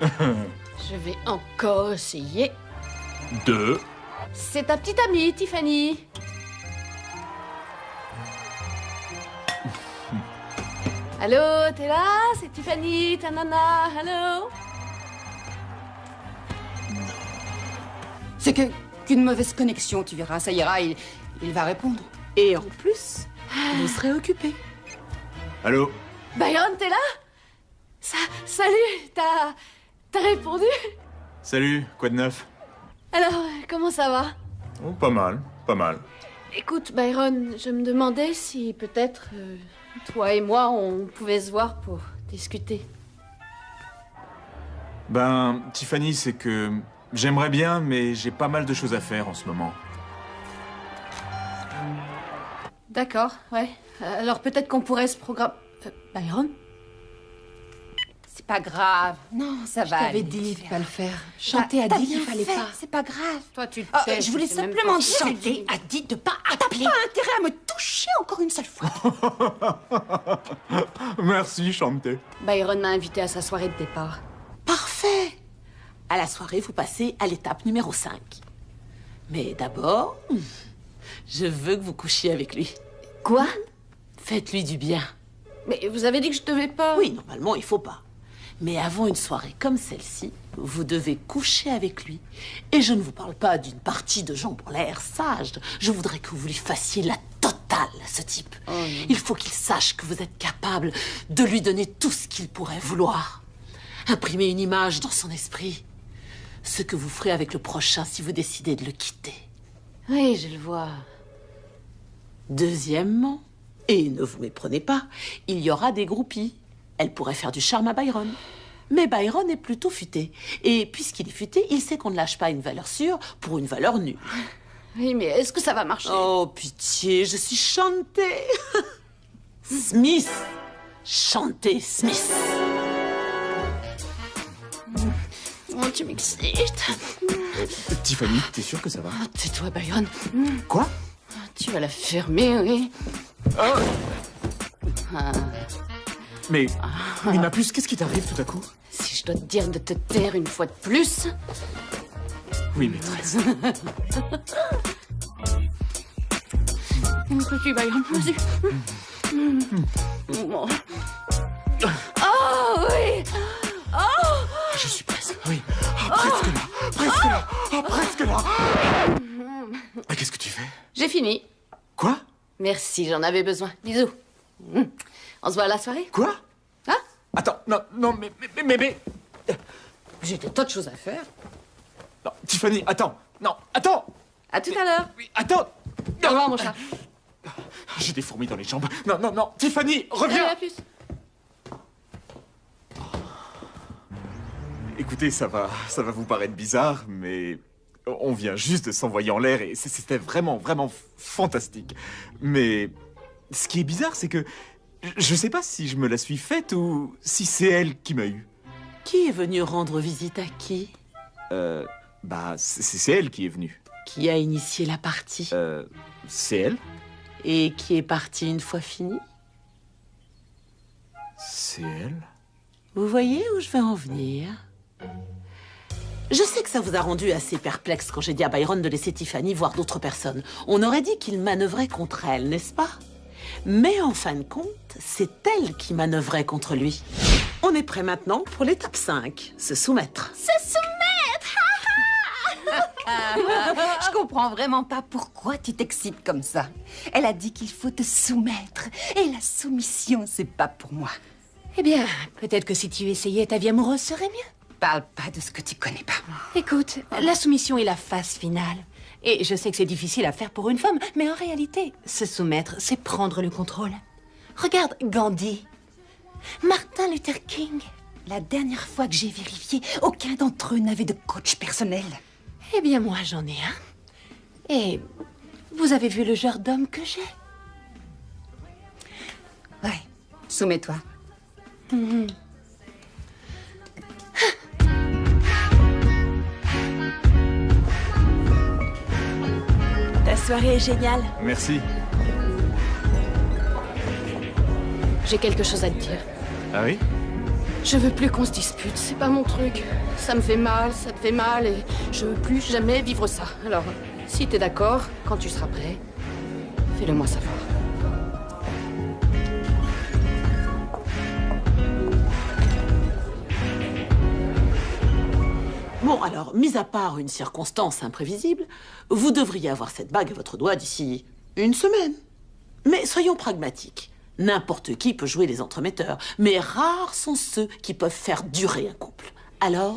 Je vais encore essayer. 2. C'est ta petite amie, Tiffany. Allô, t'es là? C'est Tiffany, ta nana. Allô? C'est qu'une mauvaise connexion, tu verras. Ça ira, il va répondre. Et en plus, vous serez occupé. Allô? Byron, t'es là? Salut, t'as répondu? Salut, quoi de neuf? Alors, comment ça va? Oh, pas mal. Écoute, Byron, je me demandais si peut-être toi et moi, on pouvait se voir pour discuter. Ben, Tiffany, c'est que j'aimerais bien, mais j'ai pas mal de choses à faire en ce moment. D'accord, ouais. Alors peut-être qu'on pourrait se programmer... Byron? C'est pas grave. Non, ça va. Je t'avais aller. dit de pas le faire. Chanté a T'as dit bien qu'il fallait fait, pas. C'est pas grave. Toi, tu le Oh, sais. je voulais sais même simplement pas. dire... Chanté a dit de pas T'as appeler. pas intérêt à me toucher encore une seule fois. Merci, Chanté. Byron m'a invité à sa soirée de départ. Parfait. À la soirée, vous passez à l'étape numéro 5. Mais d'abord, je veux que vous couchiez avec lui. Quoi? Faites-lui du bien. Mais vous avez dit que je devais pas... Oui, normalement, il faut pas. Mais avant une soirée comme celle-ci, vous devez coucher avec lui. Et je ne vous parle pas d'une partie de jambes en l'air sage. Je voudrais que vous lui fassiez la totale à ce type. Oh, il faut qu'il sache que vous êtes capable de lui donner tout ce qu'il pourrait vouloir. Imprimer une image dans son esprit. ce que vous ferez avec le prochain si vous décidez de le quitter. Oui, je le vois. Deuxièmement, et ne vous méprenez pas, il y aura des groupies. Elle pourrait faire du charme à Byron. Mais Byron est plutôt futé. Et puisqu'il est futé, il sait qu'on ne lâche pas une valeur sûre pour une valeur nulle. Oui, mais est-ce que ça va marcher? Oh, pitié, je suis chantée. Smith. Chantez, Smith. Oh, tu m'excites. Tiffany, t'es sûre que ça va? Tais-toi, Byron. Quoi? Tu vas la fermer, oui. Mais ma puce, qu'est-ce qui t'arrive tout à coup? Si je dois te dire de te taire une fois de plus... Oui, maîtresse. Vas-y, Byron, vas-y. Oh, oui. Oh. Je suis presque, oui. Oh, presque là. Presque là. Oh, presque là. Qu'est-ce que tu fais? J'ai fini. Quoi? Merci, j'en avais besoin. Bisous. On se voit à la soirée? Quoi? Hein? Attends, non, mais... J'ai des tas de choses à faire. Non, Tiffany, attends. Non, attends. À tout à l'heure. Oui, attends. Au revoir, mon chat. J'ai des fourmis dans les jambes. Non. Tiffany, reviens. Allez, à plus. Écoutez, ça va vous paraître bizarre, mais on vient juste de s'envoyer en l'air et c'était vraiment fantastique. Mais ce qui est bizarre, c'est que je sais pas si je me la suis faite ou si c'est elle qui m'a eu. Qui est venu rendre visite à qui? C'est elle qui est venue. Qui a initié la partie? C'est elle. Et qui est partie une fois fini? C'est elle. Vous voyez où je vais en venir? Je sais que ça vous a rendu assez perplexe quand j'ai dit à Byron de laisser Tiffany voir d'autres personnes. On aurait dit qu'il manœuvrait contre elle, n'est-ce pas? Mais en fin de compte, c'est elle qui manœuvrait contre lui. On est prêt maintenant pour l'étape 5, se soumettre. Se soumettre. Je comprends vraiment pas pourquoi tu t'excites comme ça. Elle a dit qu'il faut te soumettre. Et la soumission, c'est pas pour moi. Eh bien, peut-être que si tu essayais, ta vie amoureuse serait mieux. Parle pas de ce que tu connais pas. Écoute, la soumission est la phase finale. Et je sais que c'est difficile à faire pour une femme, mais en réalité, se soumettre, c'est prendre le contrôle. Regarde Gandhi, Martin Luther King. La dernière fois que j'ai vérifié, aucun d'entre eux n'avait de coach personnel. Eh bien, moi, j'en ai un. Et vous avez vu le genre d'homme que j'ai? Ouais, soumets-toi. Ta soirée est géniale. Merci. J'ai quelque chose à te dire. Ah oui? Je veux plus qu'on se dispute, c'est pas mon truc. Ça me fait mal, ça te fait mal et je veux plus jamais vivre ça. Alors, si t'es d'accord, quand tu seras prêt, fais-le moi savoir. Bon, alors, mis à part une circonstance imprévisible, vous devriez avoir cette bague à votre doigt d'ici une semaine. Mais soyons pragmatiques. N'importe qui peut jouer les entremetteurs, mais rares sont ceux qui peuvent faire durer un couple. Alors,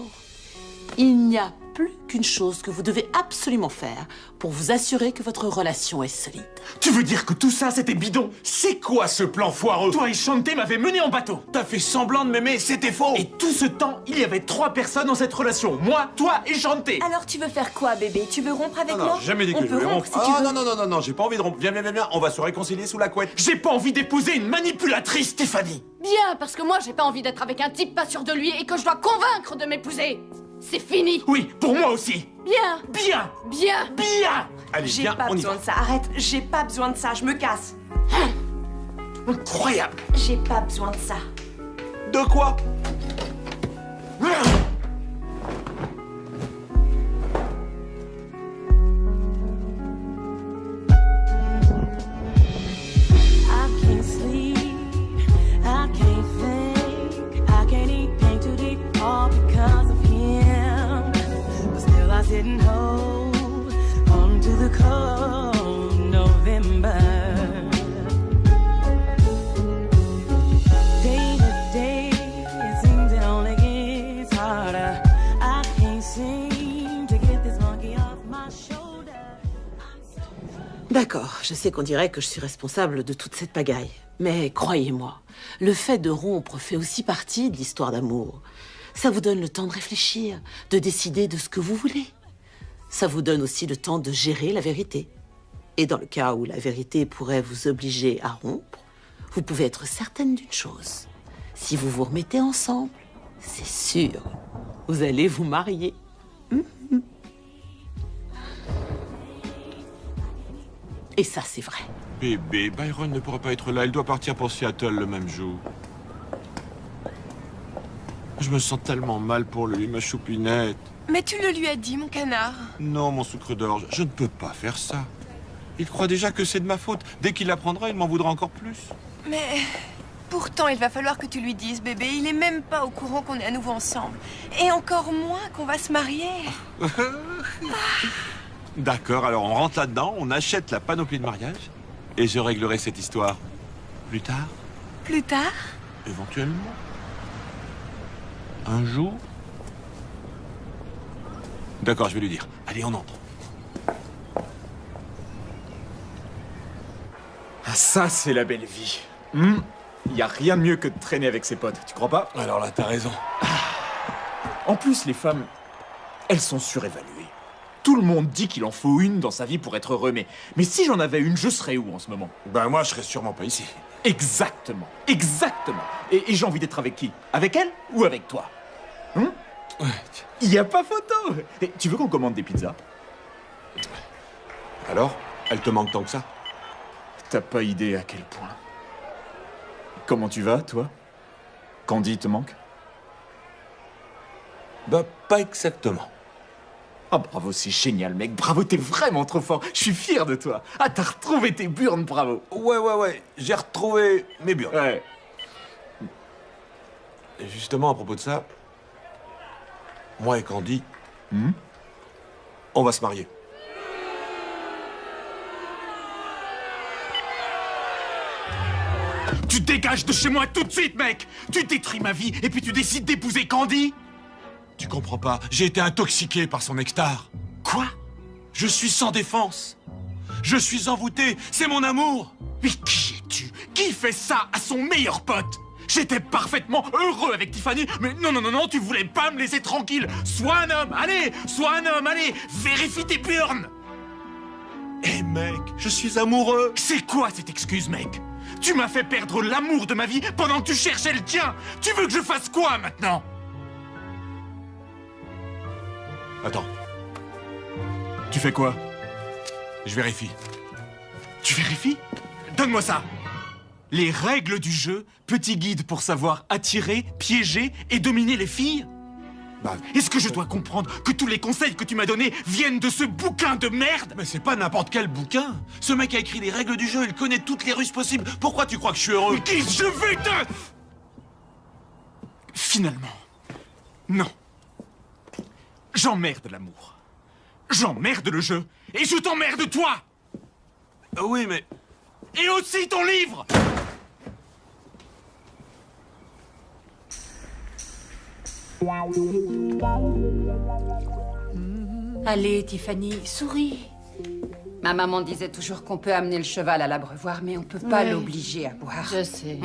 il n'y a plus qu'une chose que vous devez absolument faire pour vous assurer que votre relation est solide. Tu veux dire que tout ça, c'était bidon? C'est quoi ce plan foireux? Toi et Shanté m'avez mené en bateau. T'as fait semblant de m'aimer, c'était faux. Et tout ce temps, il y avait 3 personnes dans cette relation. Moi, toi et Shanté. Alors tu veux faire quoi, bébé? Tu veux rompre avec Non, moi? j'ai jamais dit que On je peut voulais rompre rompre. si tu veux. Non, j'ai pas envie de rompre. Viens, on va se réconcilier sous la couette. J'ai pas envie d'épouser une manipulatrice, Stéphanie. Bien, parce que moi, j'ai pas envie d'être avec un type pas sûr de lui et que je dois convaincre de m'épouser. C'est fini. Oui, pour moi aussi. Bien. Bien. Bien. Bien. Allez, J'ai viens, pas on y besoin va. de ça. Arrête, j'ai pas besoin de ça. Je me casse. Incroyable. J'ai pas besoin de ça. De quoi? I can't sleep, I can't think, I can't eat, pain too deep, all because of him. But still I sit and hold on to the cold November. Day to day, Je sais qu'on dirait que je suis responsable de toute cette pagaille. Mais croyez-moi, le fait de rompre fait aussi partie de l'histoire d'amour. Ça vous donne le temps de réfléchir, de décider de ce que vous voulez. Ça vous donne aussi le temps de gérer la vérité. Et dans le cas où la vérité pourrait vous obliger à rompre, vous pouvez être certaine d'une chose. Si vous vous remettez ensemble, c'est sûr, vous allez vous marier. Et ça, c'est vrai. Bébé, Byron ne pourra pas être là. Il doit partir pour Seattle le même jour. Je me sens tellement mal pour lui, ma choupinette. Mais tu le lui as dit, mon canard. Non, mon sucre d'orge, je ne peux pas faire ça. Il croit déjà que c'est de ma faute. Dès qu'il l'apprendra, il m'en voudra encore plus. Mais pourtant, il va falloir que tu lui dises, bébé. Il est même pas au courant qu'on est à nouveau ensemble. Et encore moins qu'on va se marier. D'accord, alors on rentre là-dedans, on achète la panoplie de mariage, et je réglerai cette histoire plus tard. Plus tard? Éventuellement. Un jour. D'accord, je vais lui dire. Allez, on entre. Ah, ça, c'est la belle vie. Il y a rien de mieux que de traîner avec ses potes, tu crois pas? Alors là, t'as raison. En plus, les femmes, elles sont surévaluées. Tout le monde dit qu'il en faut une dans sa vie pour être heureux, mais si j'en avais une, je serais où en ce moment? Ben moi, je serais sûrement pas ici. Exactement, exactement. Et j'ai envie d'être avec qui? Avec elle ou avec toi? Il n'y a pas photo. Et tu veux qu'on commande des pizzas? Alors? Elle te manque tant que ça? T'as pas idée à quel point. Comment tu vas, toi? Candy te manque? Bah, pas exactement. Ah, bravo, c'est génial, mec. Bravo, t'es vraiment trop fort. Je suis fier de toi. Ah, t'as retrouvé tes burnes, bravo. Ouais. J'ai retrouvé mes burnes. Ouais. Et justement, à propos de ça, moi et Candy, on va se marier. Tu dégages de chez moi tout de suite, mec. Tu détruis ma vie et puis tu décides d'épouser Candy. Tu comprends pas, j'ai été intoxiqué par son nectar. Quoi? Je suis sans défense. Je suis envoûté, c'est mon amour. Mais qui es-tu? Qui fait ça à son meilleur pote? J'étais parfaitement heureux avec Tiffany, mais non, tu voulais pas me laisser tranquille. Sois un homme, allez, vérifie tes burnes. Eh mec, je suis amoureux. C'est quoi cette excuse, mec? Tu m'as fait perdre l'amour de ma vie pendant que tu cherchais le tien. Tu veux que je fasse quoi maintenant? Attends. Tu fais quoi? Je vérifie. Tu vérifies? Donne-moi ça. Les règles du jeu, petit guide pour savoir attirer, piéger et dominer les filles? Est-ce que je dois comprendre que tous les conseils que tu m'as donnés viennent de ce bouquin de merde? Mais c'est pas n'importe quel bouquin. Ce mec a écrit les règles du jeu, il connaît toutes les ruses possibles. Pourquoi tu crois que je suis heureux? Mais qui je vais te... Finalement, non. J'emmerde l'amour. J'emmerde le jeu. Et je t'emmerde toi. Oui, mais... Et aussi ton livre. Allez, Tiffany, souris. Ma maman disait toujours qu'on peut amener le cheval à l'abreuvoir, mais on peut pas Oui. l'obliger à boire. Je sais.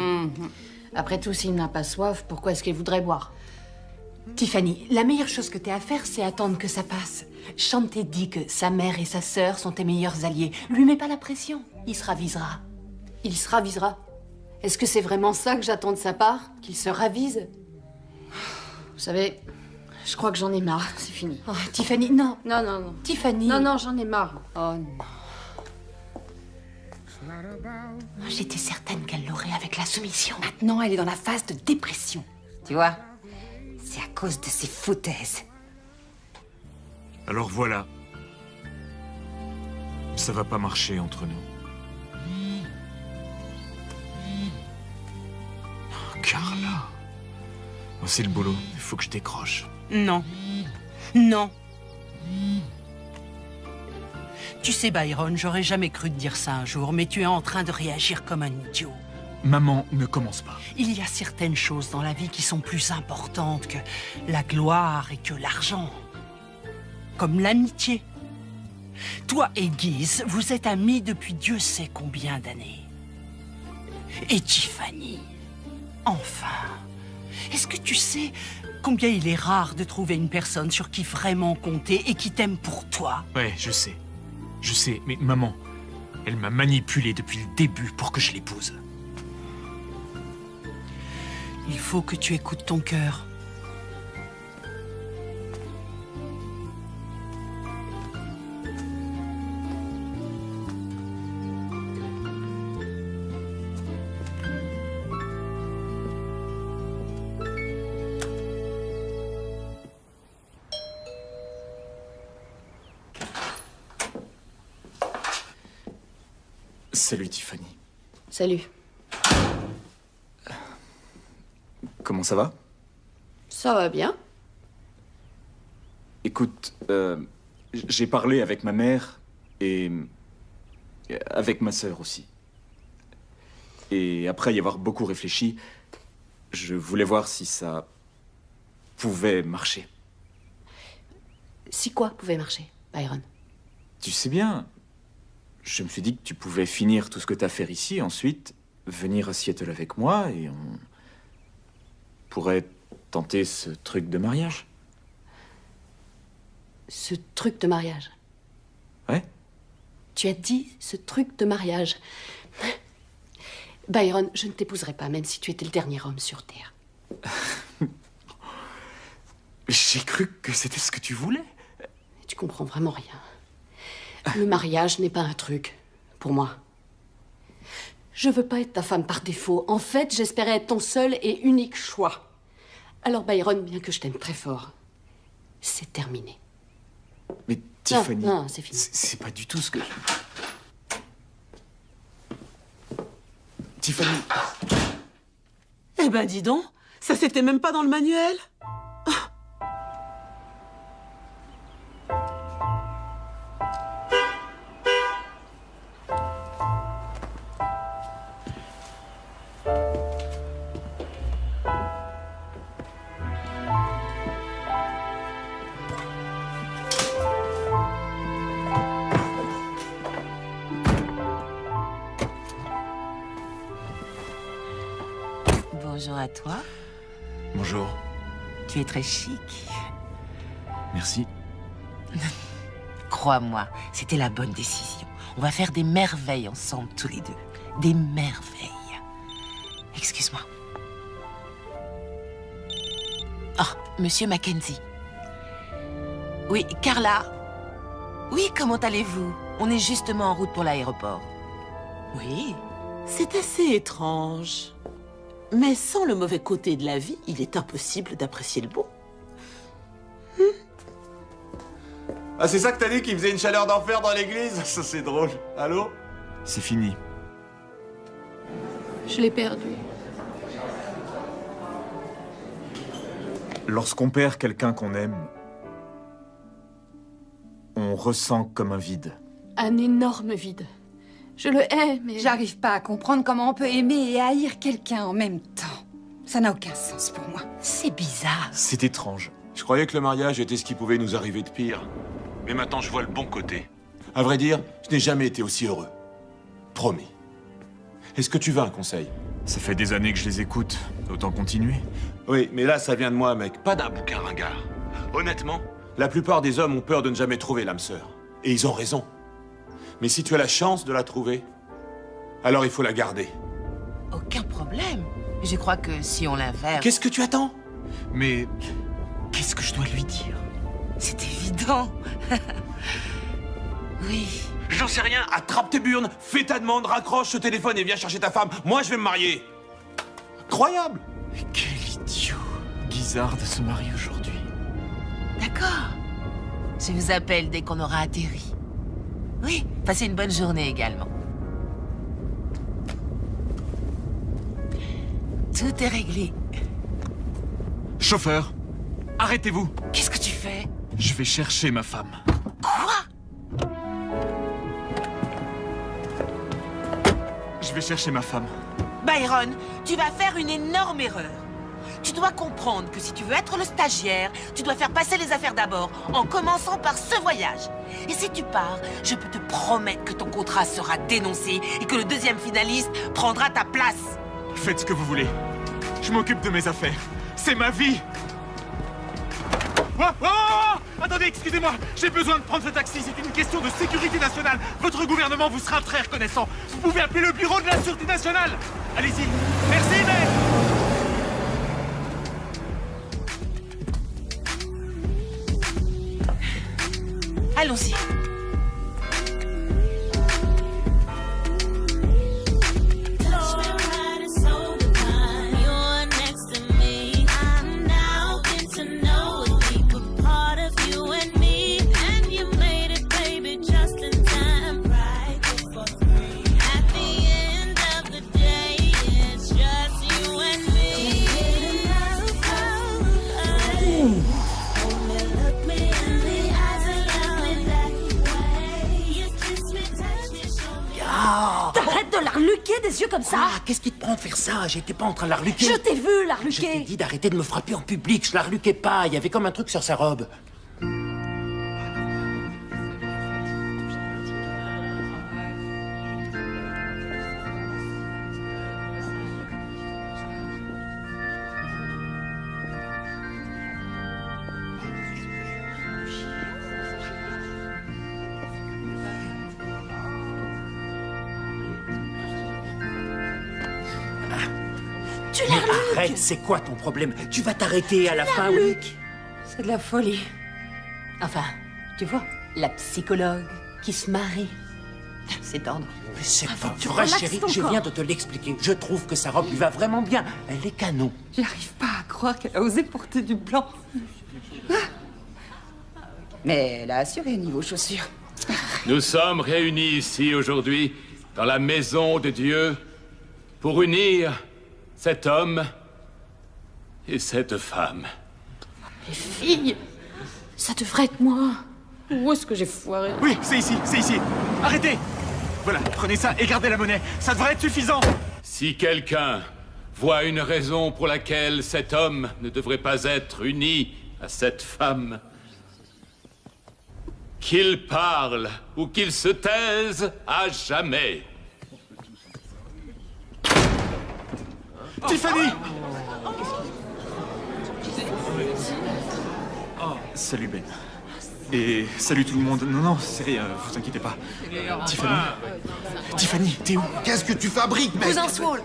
Après tout, s'il n'a pas soif, pourquoi est-ce qu'il voudrait boire? Tiffany, la meilleure chose que t'aies à faire, c'est attendre que ça passe. Shanté dit que sa mère et sa sœur sont tes meilleurs alliés. Lui mets pas la pression, il se ravisera. Il se ravisera? Est-ce que c'est vraiment ça que j'attends de sa part? Qu'il se ravise? Vous savez, je crois que j'en ai marre, c'est fini. Oh, Tiffany, non. Non. Tiffany. Non, j'en ai marre. Oh non. J'étais certaine qu'elle l'aurait avec la soumission. Maintenant, elle est dans la phase de dépression. Tu vois? C'est à cause de ces foutaises. Alors voilà. Ça va pas marcher entre nous. Oh, Carla. Oh, c'est le boulot. Il faut que je décroche. Non. Tu sais, Byron, j'aurais jamais cru te dire ça un jour, mais tu es en train de réagir comme un idiot. Maman, ne commence pas. Il y a certaines choses dans la vie qui sont plus importantes que la gloire et que l'argent. Comme l'amitié. Toi et Guise, vous êtes amis depuis Dieu sait combien d'années. Et Tiffany, enfin, est-ce que tu sais combien il est rare de trouver une personne sur qui vraiment compter et qui t'aime pour toi? Ouais, je sais. Je sais, mais maman, elle m'a manipulé depuis le début pour que je l'épouse. Il faut que tu écoutes ton cœur. Salut Tiffany. Salut. Comment ça va? Ça va bien. Écoute, j'ai parlé avec ma mère et avec ma sœur aussi. Et après y avoir beaucoup réfléchi, je voulais voir si ça pouvait marcher. Si quoi pouvait marcher, Byron? Tu sais bien, je me suis dit que tu pouvais finir tout ce que t'as à faire ici, ensuite venir à Seattle avec moi et on pourrait tenter ce truc de mariage. Ce truc de mariage? Ouais. Tu as dit ce truc de mariage. Byron, je ne t'épouserai pas, même si tu étais le dernier homme sur Terre. J'ai cru que c'était ce que tu voulais. Tu comprends vraiment rien. Le mariage n'est pas un truc, pour moi. Je veux pas être ta femme par défaut. En fait, j'espérais être ton seul et unique choix. Alors Byron, bien que je t'aime très fort, c'est terminé. Mais Tiffany... Non, c'est fini. C'est pas du tout ce que... Tiffany... Eh ben dis donc, ça c'était même pas dans le manuel. Bonjour à toi. Bonjour. Tu es très chic. Merci. Crois-moi, c'était la bonne décision. On va faire des merveilles ensemble, tous les deux. Des merveilles. Excuse-moi. Oh, Monsieur Mackenzie. Oui, Carla. Oui, comment allez-vous? On est justement en route pour l'aéroport. Oui, c'est assez étrange. Mais sans le mauvais côté de la vie, il est impossible d'apprécier le beau. Ah, c'est ça que t'as dit qu'il faisait une chaleur d'enfer dans l'église? Ça, c'est drôle. Allô? C'est fini. Je l'ai perdu. Lorsqu'on perd quelqu'un qu'on aime, on ressent comme un vide. Un énorme vide. Je le hais, mais... J'arrive pas à comprendre comment on peut aimer et haïr quelqu'un en même temps. Ça n'a aucun sens pour moi. C'est bizarre. C'est étrange. Je croyais que le mariage était ce qui pouvait nous arriver de pire. Mais maintenant, je vois le bon côté. À vrai dire, je n'ai jamais été aussi heureux. Promis. Est-ce que tu veux un conseil? Ça fait des années que je les écoute. Autant continuer. Oui, mais là, ça vient de moi, mec. Pas d'un bouquin ringard. Honnêtement, la plupart des hommes ont peur de ne jamais trouver l'âme sœur. Et ils ont raison. Mais si tu as la chance de la trouver, alors il faut la garder. Aucun problème. Je crois que si on l'inverse... Qu'est-ce que tu attends? Mais qu'est-ce que je dois lui dire? C'est évident. Oui. J'en sais rien. Attrape tes burnes, fais ta demande, raccroche ce téléphone et viens chercher ta femme. Moi, je vais me marier. Incroyable. Quel idiot. Guisard de se marier aujourd'hui. D'accord. Je vous appelle dès qu'on aura atterri. Oui, passez une bonne journée également. Tout est réglé. Chauffeur, arrêtez-vous. Qu'est-ce que tu fais? Je vais chercher ma femme. Quoi? Je vais chercher ma femme. Byron, tu vas faire une énorme erreur. Tu dois comprendre que si tu veux être le stagiaire, tu dois faire passer les affaires d'abord, en commençant par ce voyage. Et si tu pars, je peux te promettre que ton contrat sera dénoncé et que le deuxième finaliste prendra ta place. Faites ce que vous voulez. Je m'occupe de mes affaires. C'est ma vie. Oh, oh, oh, attendez, excusez-moi. J'ai besoin de prendre ce taxi. C'est une question de sécurité nationale. Votre gouvernement vous sera très reconnaissant. Vous pouvez appeler le bureau de la Sûreté nationale. Allez-y. Merci, mais... Allons-y. T'arrêtes de la reluquer des yeux comme ça. Ah, qu'est-ce qui te prend de faire ça? J'étais pas en train de la reluquer. Je t'ai vu la Je reluquer. t'ai dit d'arrêter de me frapper en public. Je la reluquais pas. Il y avait comme un truc sur sa robe. Tu la reluques. Arrête, c'est quoi ton problème? Tu vas t'arrêter à la fin, oui? C'est de la folie. Enfin, tu vois, la psychologue qui se marie. C'est tendre. Mais c'est pas tu vrai, relaxes chérie. ton Je corps. viens de te l'expliquer. Je trouve que sa robe lui va vraiment bien. Elle est canon. J'arrive pas à croire qu'elle a osé porter du blanc. Mais elle a assuré au niveau chaussures. Nous sommes réunis ici aujourd'hui, dans la maison de Dieu, pour unir cet homme et cette femme. Les filles, ça devrait être moi. Où est-ce que j'ai foiré? Oui, c'est ici, c'est ici. Arrêtez. Voilà, prenez ça et gardez la monnaie. Ça devrait être suffisant. Si quelqu'un voit une raison pour laquelle cet homme ne devrait pas être uni à cette femme, qu'il parle ou qu'il se taise à jamais. Tiffany! Salut Ben. Et salut tout le monde. Non, non, c'est rien, vous inquiétez pas. Tiffany? Tiffany, t'es où? Qu'est-ce que tu fabriques, mec?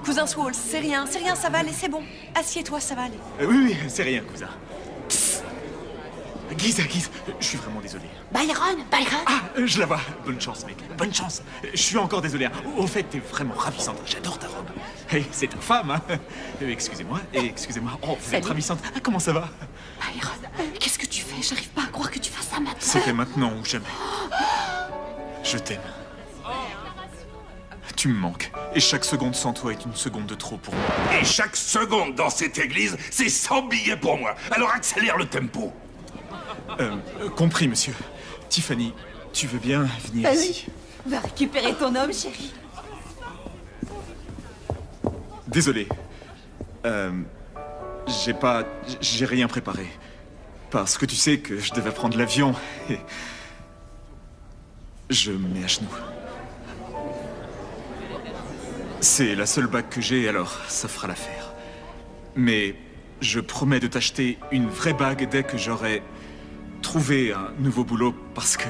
Cousin Swall, c'est rien, ça va aller, c'est bon. Assieds-toi, ça va aller. Oui, oui, c'est rien, cousin. Psst. Guise, je suis vraiment désolé. Byron. Ah, je la vois. Bonne chance, mec. Bonne chance. Je suis encore désolé. Hein. Au fait, t'es vraiment ravissante. J'adore ta robe. Hey, c'est ta femme, hein. Excusez-moi. Oh, vous êtes ravissante. Ah, comment ça va? Byron, qu'est-ce que tu fais? J'arrive pas à croire que tu fasses ça maintenant. C'était maintenant ou jamais. Je t'aime. Tu me manques. Et chaque seconde sans toi est une seconde de trop pour moi. Et chaque seconde dans cette église, c'est 100 billets pour moi. Alors accélère le tempo. Compris, monsieur. Tiffany, tu veux bien venir Vas-y, ici? va récupérer ton homme, chérie. Désolé. J'ai rien préparé. Parce que tu sais que je devais prendre l'avion et... Je me mets à genoux. C'est la seule bague que j'ai, alors ça fera l'affaire. Mais je promets de t'acheter une vraie bague dès que j'aurai trouvé un nouveau boulot parce que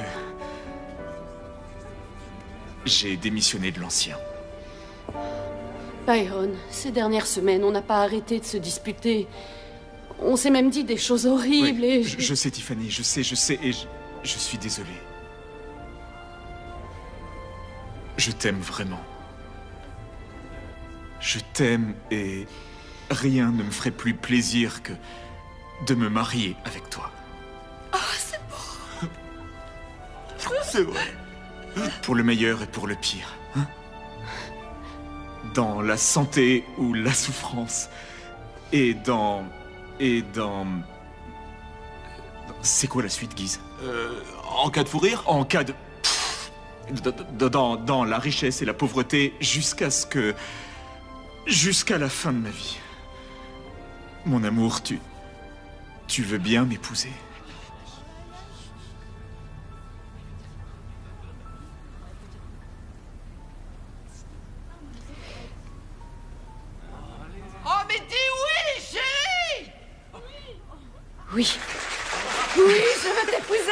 j'ai démissionné de l'ancien. Byron, ces dernières semaines, on n'a pas arrêté de se disputer. On s'est même dit des choses horribles et... Je sais, Tiffany, je sais, et je suis désolé. Je t'aime vraiment. Je t'aime et rien ne me ferait plus plaisir que de me marier avec toi. Oh, c'est beau. C'est vrai. Pour le meilleur et pour le pire, hein? Dans la santé ou la souffrance. Et dans... C'est quoi la suite, Guise? En cas de fou rire? En cas de... Dans la richesse et la pauvreté jusqu'à la fin de ma vie. Mon amour, tu veux bien m'épouser? Oh, mais dis oui, chérie! Oui. Oui, je veux t'épouser.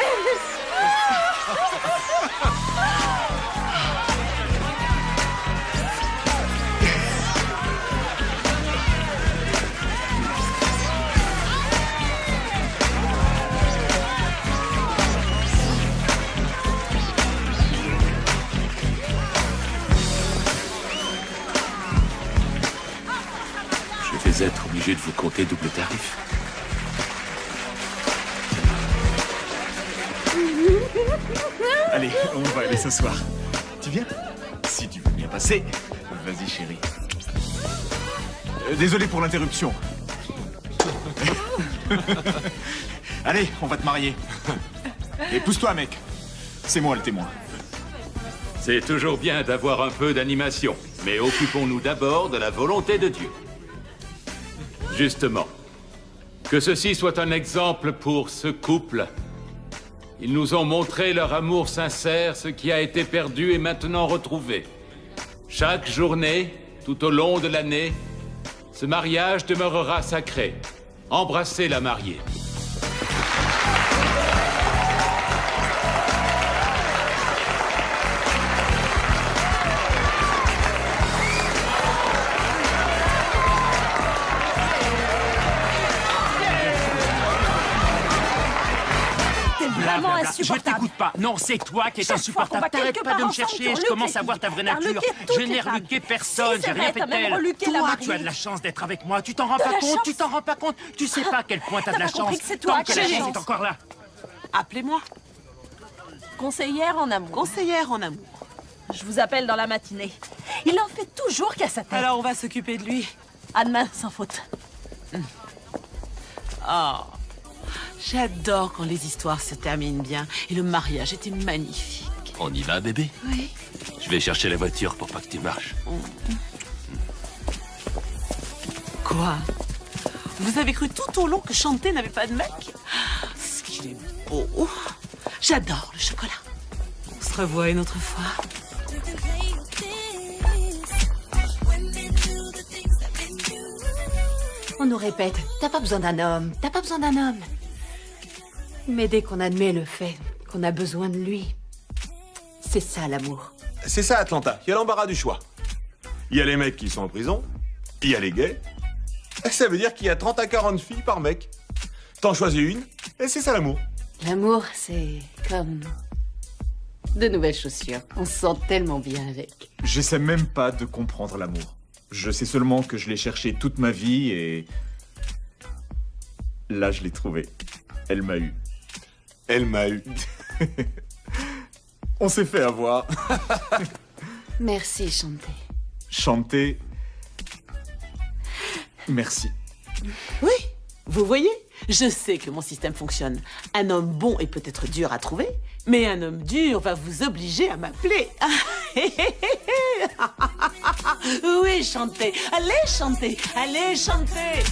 Je vais être obligé de vous compter double tarif. Allez, on va aller ce soir. Tu viens? Si tu veux bien passer. Vas-y, chérie. Désolé pour l'interruption. Allez, on va te marier. Et pousse-toi, mec. C'est moi le témoin. C'est toujours bien d'avoir un peu d'animation, mais occupons-nous d'abord de la volonté de Dieu. Justement, que ceci soit un exemple pour ce couple. Ils nous ont montré leur amour sincère, ce qui a été perdu est maintenant retrouvé. Chaque journée, tout au long de l'année, ce mariage demeurera sacré. Embrassez la mariée. Je t'écoute pas. Non, c'est toi qui es insupportable. T'arrêtes pas de me chercher, je commence à voir ta vraie nature. Je n'ai reluqué personne, j'ai rien fait de tel. Toi, tu as de la chance d'être avec moi. Tu t'en rends pas compte, tu t'en rends pas compte. Tu sais pas à quel point t'as de la chance. Tant que la chance est encore là. Appelez-moi. Conseillère en amour. Conseillère en amour. Je vous appelle dans la matinée. Il en fait toujours qu'à sa tête. Alors on va s'occuper de lui. À demain, sans faute. Oh, j'adore quand les histoires se terminent bien. Et le mariage était magnifique. On y va, bébé? Oui. Je vais chercher la voiture pour pas que tu marches. Quoi? Vous avez cru tout au long que Chanté n'avait pas de mec? Ce qu'il est beau. J'adore le chocolat. On se revoit une autre fois. On nous répète, t'as pas besoin d'un homme, t'as pas besoin d'un homme. Mais dès qu'on admet le fait qu'on a besoin de lui, c'est ça l'amour. C'est ça, Atlanta. Il y a l'embarras du choix. Il y a les mecs qui sont en prison, il y a les gays. Et ça veut dire qu'il y a 30 à 40 filles par mec. T'en choisis une, et c'est ça l'amour. L'amour, c'est comme de nouvelles chaussures. On se sent tellement bien avec. J'essaie même pas de comprendre l'amour. Je sais seulement que je l'ai cherché toute ma vie et... Là, je l'ai trouvé. Elle m'a eu. Elle m'a eu. On s'est fait avoir. Merci, Chanté. Chanté. Merci. Oui, vous voyez, je sais que mon système fonctionne. Un homme bon est peut-être dur à trouver, mais un homme dur va vous obliger à m'appeler. Oui, Chanté. Allez, Chanté. Allez, Chanté.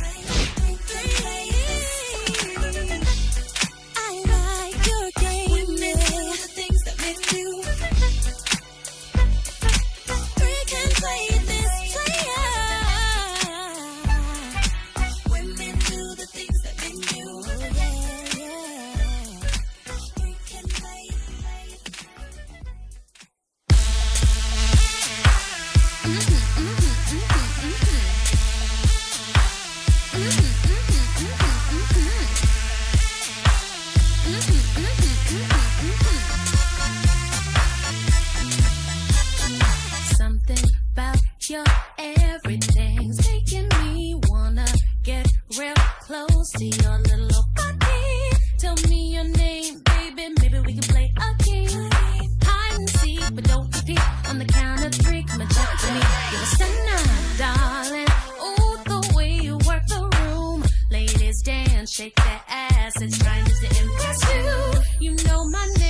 Shake that ass, it's trying to impress you. You know my name.